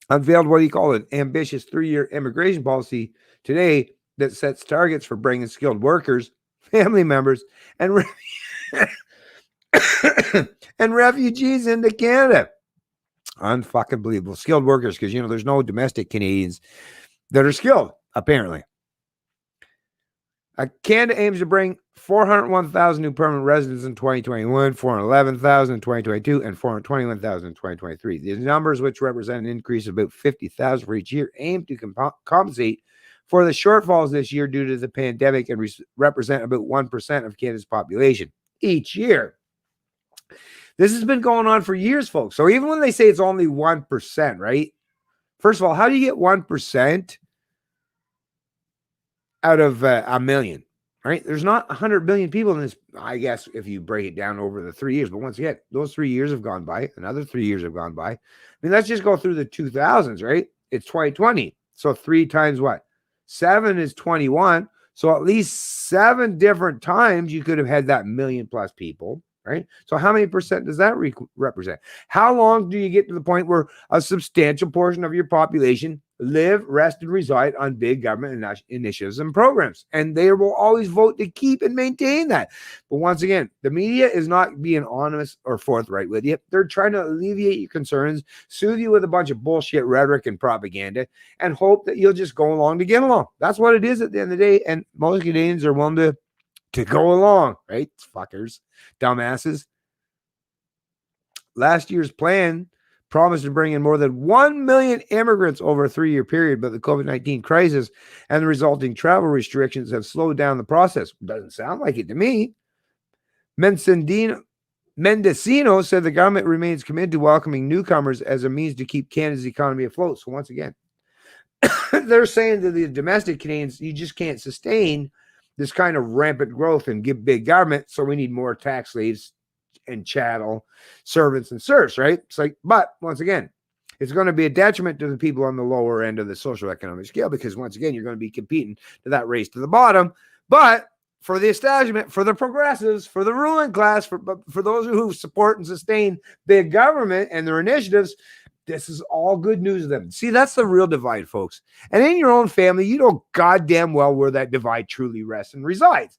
unveiled what he called an ambitious 3-year immigration policy today that sets targets for bringing skilled workers, family members, and and refugees into Canada. Unfucking believable. Skilled workers, because, there's no domestic Canadians that are skilled, apparently. Canada aims to bring 401,000 new permanent residents in 2021, 411,000 in 2022, and 421,000 in 2023. These numbers, which represent an increase of about 50,000 for each year, aim to compensate for the shortfalls this year due to the pandemic and represent about 1% of Canada's population each year. This has been going on for years, folks. So even when they say it's only 1%, right? First of all, how do you get 1% out of a million, right? There's not 100 million people in this, I guess, if you break it down over the 3 years. But once again, those 3 years have gone by. Another 3 years have gone by. I mean, let's just go through the 2000s, right? It's 2020. So 3 times what? 7 is 21. So at least 7 different times you could have had that million plus people, right? So how many percent does that represent? How long do you get to the point where a substantial portion of your population live, rest, and reside on big government initiatives and programs? And they will always vote to keep and maintain that. But once again, the media is not being honest or forthright with you. They're trying to alleviate your concerns, soothe you with a bunch of bullshit rhetoric and propaganda, and hope that you'll just go along to get along. That's what it is at the end of the day. And most Canadians are willing to go along, right? Fuckers, dumbasses. Last year's plan promised to bring in more than 1 million immigrants over a 3-year period, but the COVID-19 crisis and the resulting travel restrictions have slowed down the process. Doesn't sound like it to me. Mendocino said the government remains committed to welcoming newcomers as a means to keep Canada's economy afloat. So once again, they're saying to the domestic Canadians, you just can't sustain this kind of rampant growth and give big government, so we need more tax slaves and chattel servants and serfs, right? It's like, but once again, it's going to be a detriment to the people on the lower end of the social economic scale, because once again, you're going to be competing to that race to the bottom. But for the establishment, for the progressives, for the ruling class, for those who support and sustain big government and their initiatives, this is all good news to them. See, that's the real divide, folks. And in your own family, you know goddamn well where that divide truly rests and resides.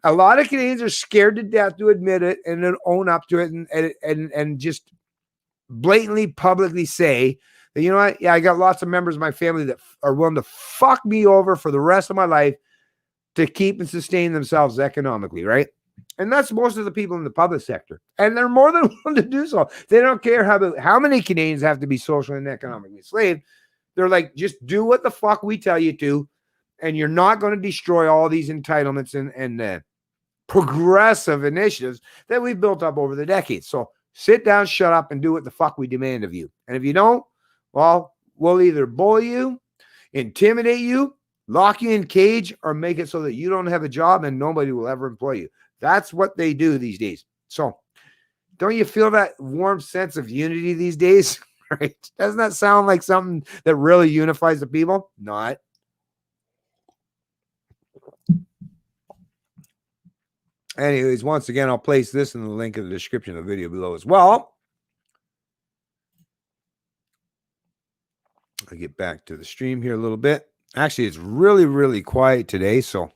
A lot of Canadians are scared to death to admit it and then own up to it and just blatantly, publicly say that, you know what? Yeah, I got lots of members of my family that are willing to fuck me over for the rest of my life to keep and sustain themselves economically, right? And that's most of the people in the public sector. And they're more than willing to do so. They don't care how many Canadians have to be socially and economically enslaved. They're like, just do what the fuck we tell you to, and you're not going to destroy all these entitlements and progressive initiatives that we've built up over the decades. So sit down, shut up, and do what the fuck we demand of you. And if you don't, well, we'll either bully you, intimidate you, lock you in cage, or make it so that you don't have a job and nobody will ever employ you. That's what they do these days. So don't you feel that warm sense of unity these days? Right? Doesn't that sound like something that really unifies the people? Not. Anyways, once again, I'll place this in the link in the description of the video below as well. I'll get back to the stream here a little bit. Actually, it's really, really quiet today, so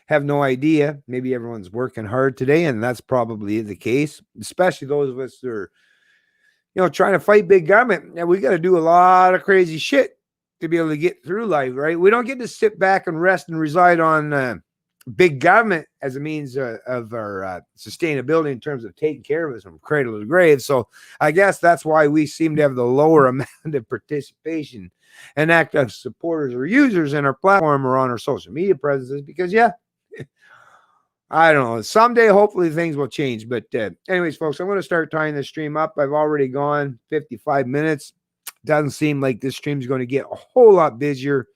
have no idea. Maybe everyone's working hard today, and that's probably the case, especially those of us that are, trying to fight big government. Now, we got to do a lot of crazy shit to be able to get through life, right? We don't get to sit back and rest and reside on big government as a means of our sustainability in terms of taking care of us from cradle to grave. So I guess that's why we seem to have the lower amount of participation and active supporters or users in our platform or on our social media presences, because I don't know, someday hopefully things will change. But anyways, folks, I'm going to start tying this stream up. I've already gone 55 minutes. Doesn't seem like this stream is going to get a whole lot busier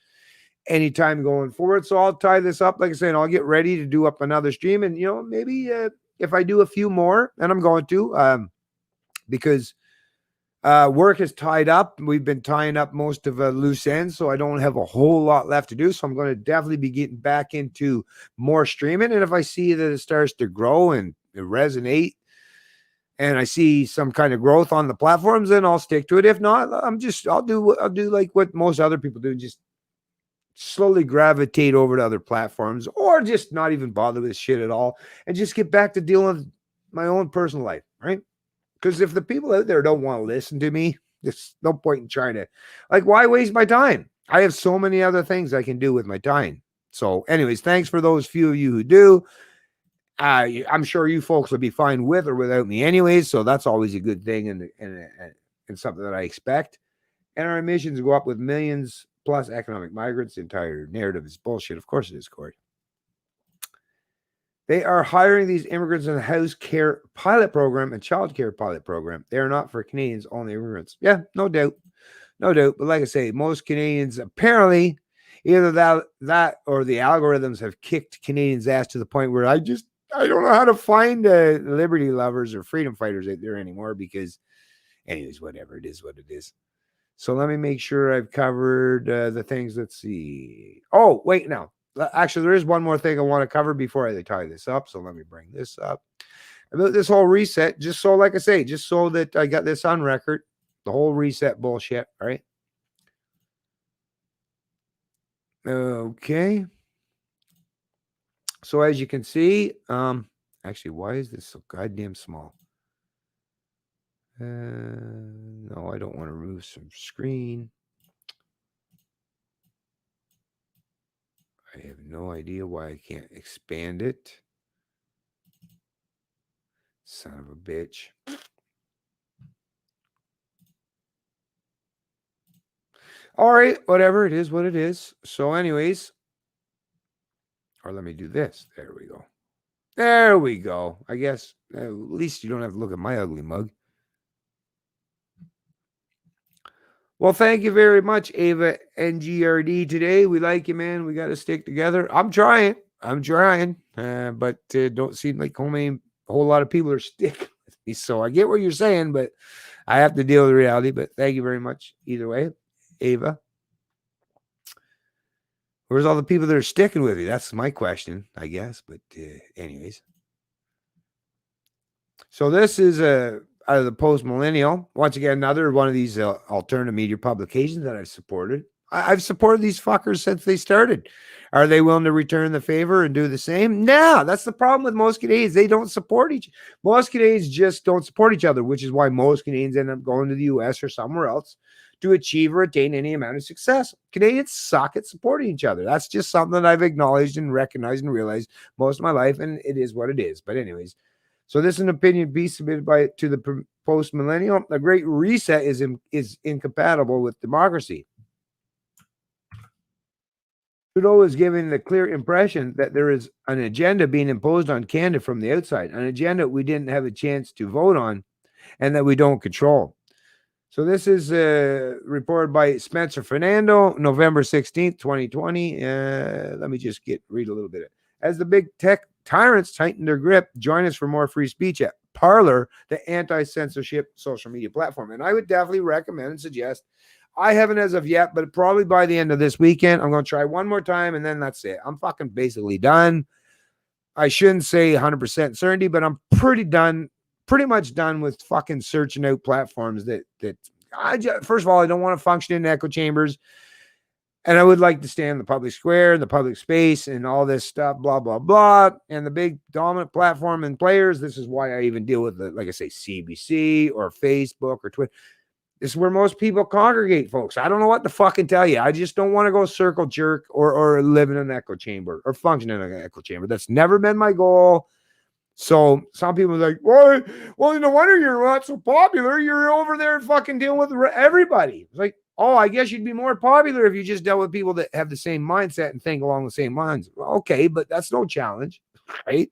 anytime going forward. So I'll tie this up, like I said, and I'll get ready to do up another stream. And, maybe if I do a few more, and I'm going to, because work is tied up. We've been tying up most of loose ends, so I don't have a whole lot left to do. So I'm going to definitely be getting back into more streaming. And if I see that it starts to grow and resonate, and I see some kind of growth on the platforms, then I'll stick to it. If not, I'll do like what most other people do, just slowly gravitate over to other platforms, or just not even bother with shit at all and just get back to dealing with my own personal life, right? Because if the people out there don't want to listen to me, there's no point in trying to, why waste my time? I have so many other things I can do with my time. So anyways, thanks for those few of you who do. I'm sure you folks will be fine with or without me anyways, so that's always a good thing and something that I expect. And our emissions go up with millions plus economic migrants. The entire narrative is bullshit. Of course it is, Corey. They are hiring these immigrants in the house care pilot program and child care pilot program. They are not for Canadians, only immigrants. Yeah, no doubt. No doubt. But like I say, most Canadians apparently, either that or the algorithms have kicked Canadians' ass to the point where I don't know how to find liberty lovers or freedom fighters out there anymore, because anyways, whatever, it is what it is. So let me make sure I've covered the things. Let's see. Oh, wait, now. Actually, there is one more thing I want to cover before I tie this up. So let me bring this up. About this whole reset, just so, like I say, just so that I got this on record, the whole reset bullshit, right? Okay. So as you can see, actually, why is this so goddamn small? No, I don't want to remove some screen. I have no idea why I can't expand it. Son of a bitch. All right, whatever, it is what it is. So anyways, or let me do this. There we go. There we go. I guess at least you don't have to look at my ugly mug. Well, thank you very much, Ava NGRD. Today, we like you, man. We got to stick together. I'm trying, but don't seem like a whole lot of people are sticking with me. So I get what you're saying, but I have to deal with reality. But thank you very much either way, Ava. Where's all the people that are sticking with you? That's my question, I guess. But anyways. So this is out of the Post Millennial. Once again, another one of these alternative media publications that I've supported. I've supported these fuckers since they started. Are they willing to return the favor and do the same? No, that's the problem with most Canadians. They don't support most Canadians just don't support each other, which is why most Canadians end up going to the US or somewhere else to achieve or attain any amount of success. Canadians suck at supporting each other. That's just something that I've acknowledged and recognized and realized most of my life, and it is what it is. But anyways, so this is an opinion piece submitted to the Post Millennial. The Great Reset is incompatible with democracy. Trudeau is giving the clear impression that there is an agenda being imposed on Canada from the outside, an agenda we didn't have a chance to vote on and that we don't control. So this is reported by Spencer Fernando, November 16th, 2020. Let me just read a little bit. As the big tech tyrants tighten their grip, join us for more free speech at Parler, the anti-censorship social media platform. And I would definitely recommend and suggest, I haven't as of yet, but probably by the end of this weekend, I'm going to try one more time, and then that's it. I'm fucking basically done. I shouldn't say 100% certainty, but I'm pretty much done with fucking searching out platforms that first of all, I don't want to function in echo chambers. And I would like to stand in the public square, in the public space, and all this stuff, blah, blah, blah. And the big dominant platform and players, this is why I even deal with, like I say, CBC or Facebook or Twitter. This is where most people congregate, folks. I don't know what to fucking tell you. I just don't want to go circle jerk or live in an echo chamber or function in an echo chamber. That's never been my goal. So some people are like, well, no wonder you're not so popular. You're over there fucking dealing with everybody. It's like, oh, I guess you'd be more popular if you just dealt with people that have the same mindset and think along the same lines. Well, okay, but that's no challenge, right?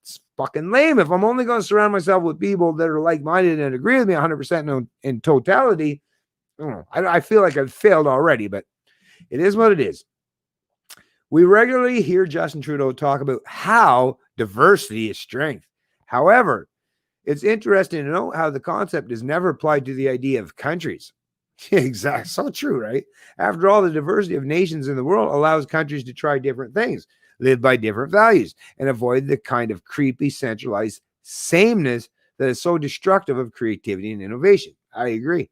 It's fucking lame. If I'm only going to surround myself with people that are like-minded and agree with me 100% in totality, I feel like I've failed already, but it is what it is. We regularly hear Justin Trudeau talk about how diversity is strength. However, it's interesting to note how the concept is never applied to the idea of countries. Exactly. So true, right? After all, the diversity of nations in the world allows countries to try different things, live by different values, and avoid the kind of creepy, centralized sameness that is so destructive of creativity and innovation. I agree.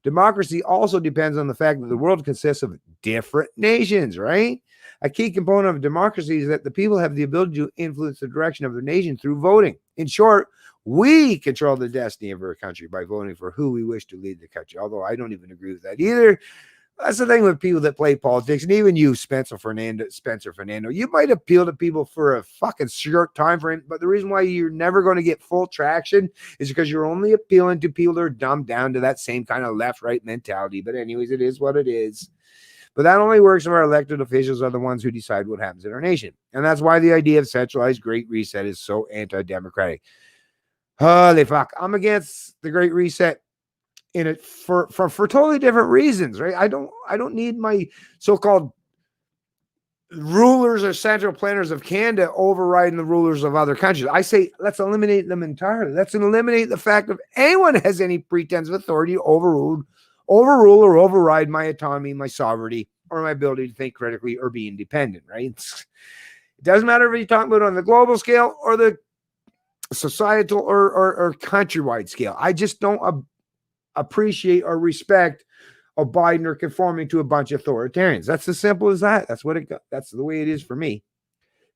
Democracy also depends on the fact that the world consists of different nations, right? A key component of democracy is that the people have the ability to influence the direction of their nation through voting. In short, we control the destiny of our country by voting for who we wish to lead the country, although I don't even agree with that either. That's the thing with people that play politics, and even you, Spencer Fernando, you might appeal to people for a fucking short time frame, but the reason why you're never going to get full traction is because you're only appealing to people that are dumbed down to that same kind of left-right mentality. But anyways, it is what it is. But that only works if our elected officials are the ones who decide what happens in our nation. And that's why the idea of centralized Great Reset is so anti-democratic. Holy fuck. I'm against the Great Reset in it for totally different reasons, right? I don't need my so-called rulers or central planners of Canada overriding the rulers of other countries. I say let's eliminate them entirely. Let's eliminate the fact that anyone has any pretense of authority to overrule or override my autonomy, my sovereignty, or my ability to think critically or be independent, right? It doesn't matter if you're talking about on the global scale or the societal or countrywide scale. I just don't appreciate or respect abiding or conforming to a bunch of authoritarians. That's as simple as that. That's the way it is for me.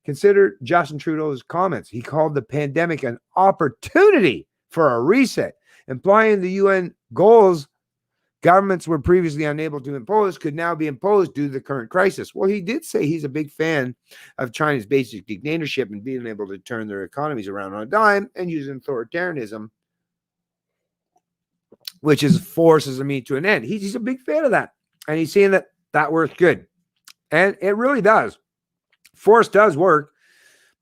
Consider Justin Trudeau's comments. He called the pandemic an opportunity for a reset, implying the UN goals governments were previously unable to impose could now be imposed due to the current crisis. Well, he did say he's a big fan of China's basic dictatorship and being able to turn their economies around on a dime and using authoritarianism, which is forces a means to an end. He's a big fan of that. And he's saying that works good. And it really does. Force does work,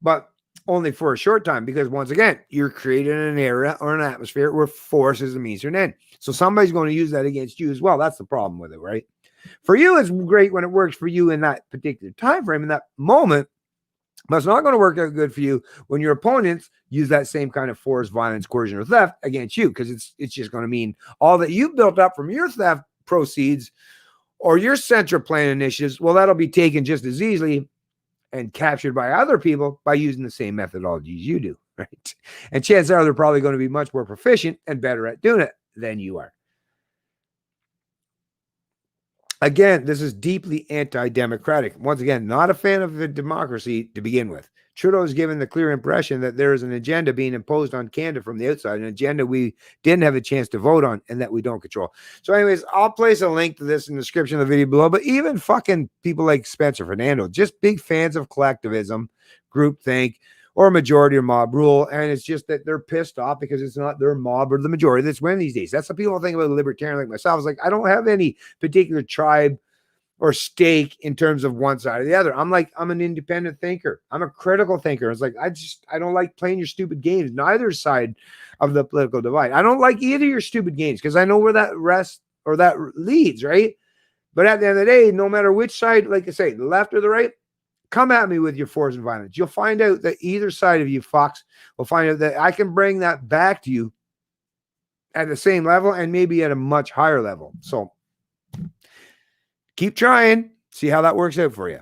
but only for a short time, because once again, you're creating an area or an atmosphere where force is a means to an end. So somebody's going to use that against you as well. That's the problem with it, right? For you, it's great when it works for you in that particular time frame, in that moment, but it's not going to work out good for you when your opponents use that same kind of force, violence, coercion, or theft against you, because it's just going to mean all that you built up from your theft proceeds or your central plan initiatives, well, that'll be taken just as easily and captured by other people by using the same methodologies you do, right? And chances are they're probably going to be much more proficient and better at doing it than you are. Again, this is deeply anti-democratic. Once again, not a fan of the democracy to begin with. Trudeau has given the clear impression that there is an agenda being imposed on Canada from the outside, an agenda we didn't have a chance to vote on and that we don't control. So anyways, I'll place a link to this in the description of the video below, but even fucking people like Spencer Fernando, just big fans of collectivism, groupthink, or majority or mob rule, and it's just that they're pissed off because it's not their mob or the majority that's winning these days. That's the people think about a libertarian like myself. It's like, I don't have any particular tribe or stake in terms of one side or the other. I'm an independent thinker. I'm a critical thinker. It's like, I don't like playing your stupid games, neither side of the political divide. I don't like either of your stupid games because I know where that rests or that leads, right? But at the end of the day, no matter which side, like I say, the left or the right, come at me with your force and violence. You'll find out that either side of you, Fox, will find out that I can bring that back to you at the same level and maybe at a much higher level. So keep trying. See how that works out for you.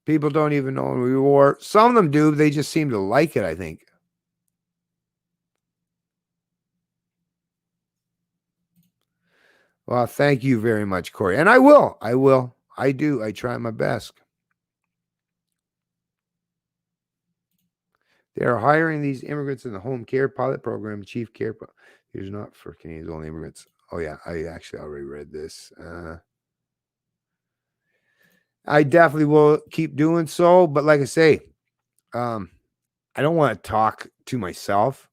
People don't even know we were. Some of them do. They just seem to like it, I think. Well, thank you very much, Corey. And I will. I do. I try my best. They are hiring these immigrants in the home care pilot program, chief care. Here's not for Canadians, only immigrants. Oh, yeah. I actually already read this. I definitely will keep doing so. But like I say, I don't want to talk to myself,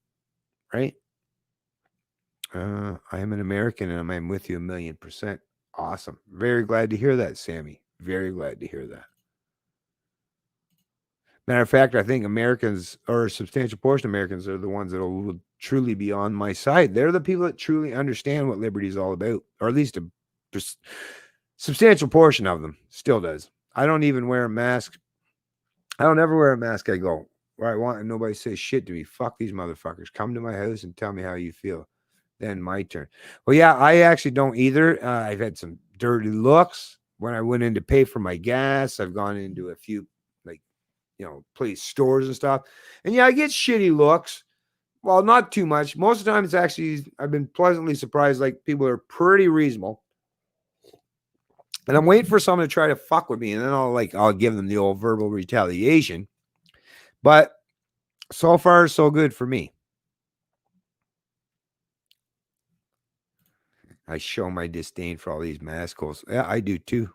right? I am an American and I'm with you 1,000,000%. Awesome. Very glad to hear that, Sammy. Very glad to hear that. Matter of fact, I think Americans, or a substantial portion of Americans, are the ones that will truly be on my side. They're the people that truly understand what liberty is all about, or at least a substantial portion of them still does. I don't even wear a mask. I don't ever wear a mask. I go where I want, and nobody says shit to me. Fuck these motherfuckers. Come to my house and tell me how you feel. Then my turn. Well, yeah, I actually don't either. I've had some dirty looks when I went in to pay for my gas. I've gone into a few, place stores and stuff. And yeah, I get shitty looks. Well, not too much. Most of the time, it's actually, I've been pleasantly surprised. Like, people are pretty reasonable. And I'm waiting for someone to try to fuck with me. And then I'll give them the old verbal retaliation. But so far, so good for me. I show my disdain for all these maskholes. Yeah, I do too.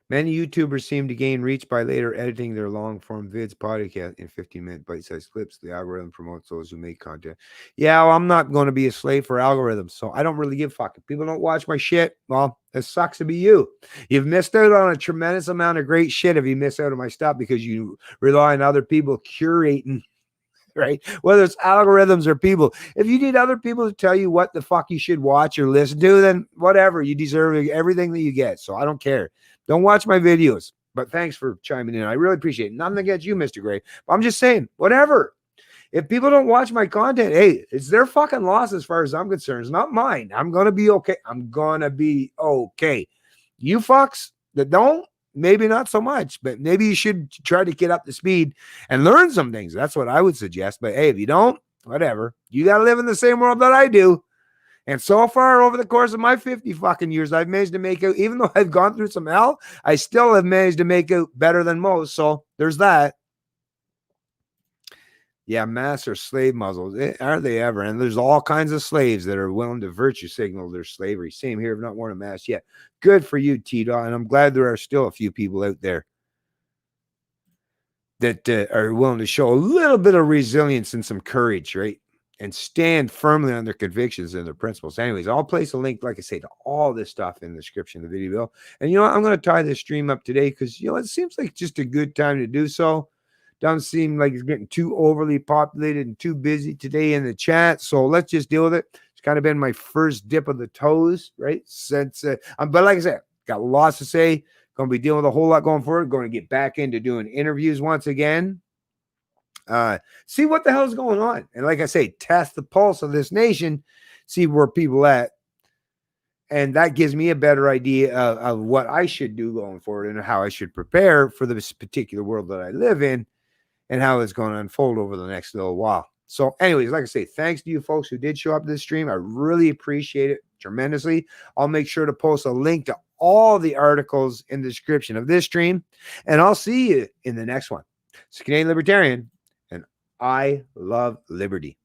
Many YouTubers seem to gain reach by later editing their long-form vids podcast in 15-minute bite-sized clips. The algorithm promotes those who make content. Yeah, well, I'm not going to be a slave for algorithms, so I don't really give a fuck. If people don't watch my shit, well, it sucks to be you. You've missed out on a tremendous amount of great shit if you miss out on my stuff because you rely on other people curating, right? Whether it's algorithms or people. If you need other people to tell you what the fuck you should watch or listen to, then whatever. You deserve everything that you get, so I don't care. Don't watch my videos, but thanks for chiming in. I really appreciate it. Nothing against you, Mr. Gray. But I'm just saying, whatever. If people don't watch my content, hey, it's their fucking loss as far as I'm concerned. It's not mine. I'm going to be okay. You fucks that don't, maybe not so much, but maybe you should try to get up to speed and learn some things. That's what I would suggest. But hey, if you don't, whatever. You got to live in the same world that I do. And so far, over the course of my 50 fucking years, I've managed to make out, even though I've gone through some hell, I still have managed to make out better than most. So there's that. Yeah, masks are slave muzzles. Aren't they ever? And there's all kinds of slaves that are willing to virtue signal their slavery. Same here. I've not worn a mask yet. Good for you, T-Dot. And I'm glad there are still a few people out there that are willing to show a little bit of resilience and some courage, right? And stand firmly on their convictions and their principles. Anyways, I'll place a link, like I say, to all this stuff in the description of the video. And you know what? I'm going to tie this stream up today because, it seems like just a good time to do so. Doesn't seem like it's getting too overly populated and too busy today in the chat. So let's just deal with it. It's kind of been my first dip of the toes, right? Since, but like I said, got lots to say. Going to be dealing with a whole lot going forward. Going to get back into doing interviews once again. See what the hell is going on. And like I say, test the pulse of this nation, see where people at. And that gives me a better idea of what I should do going forward and how I should prepare for this particular world that I live in and how it's going to unfold over the next little while. So anyways, like I say, thanks to you folks who did show up to this stream. I really appreciate it tremendously. I'll make sure to post a link to all the articles in the description of this stream. And I'll see you in the next one. It's Canadian Libertarian. I love liberty.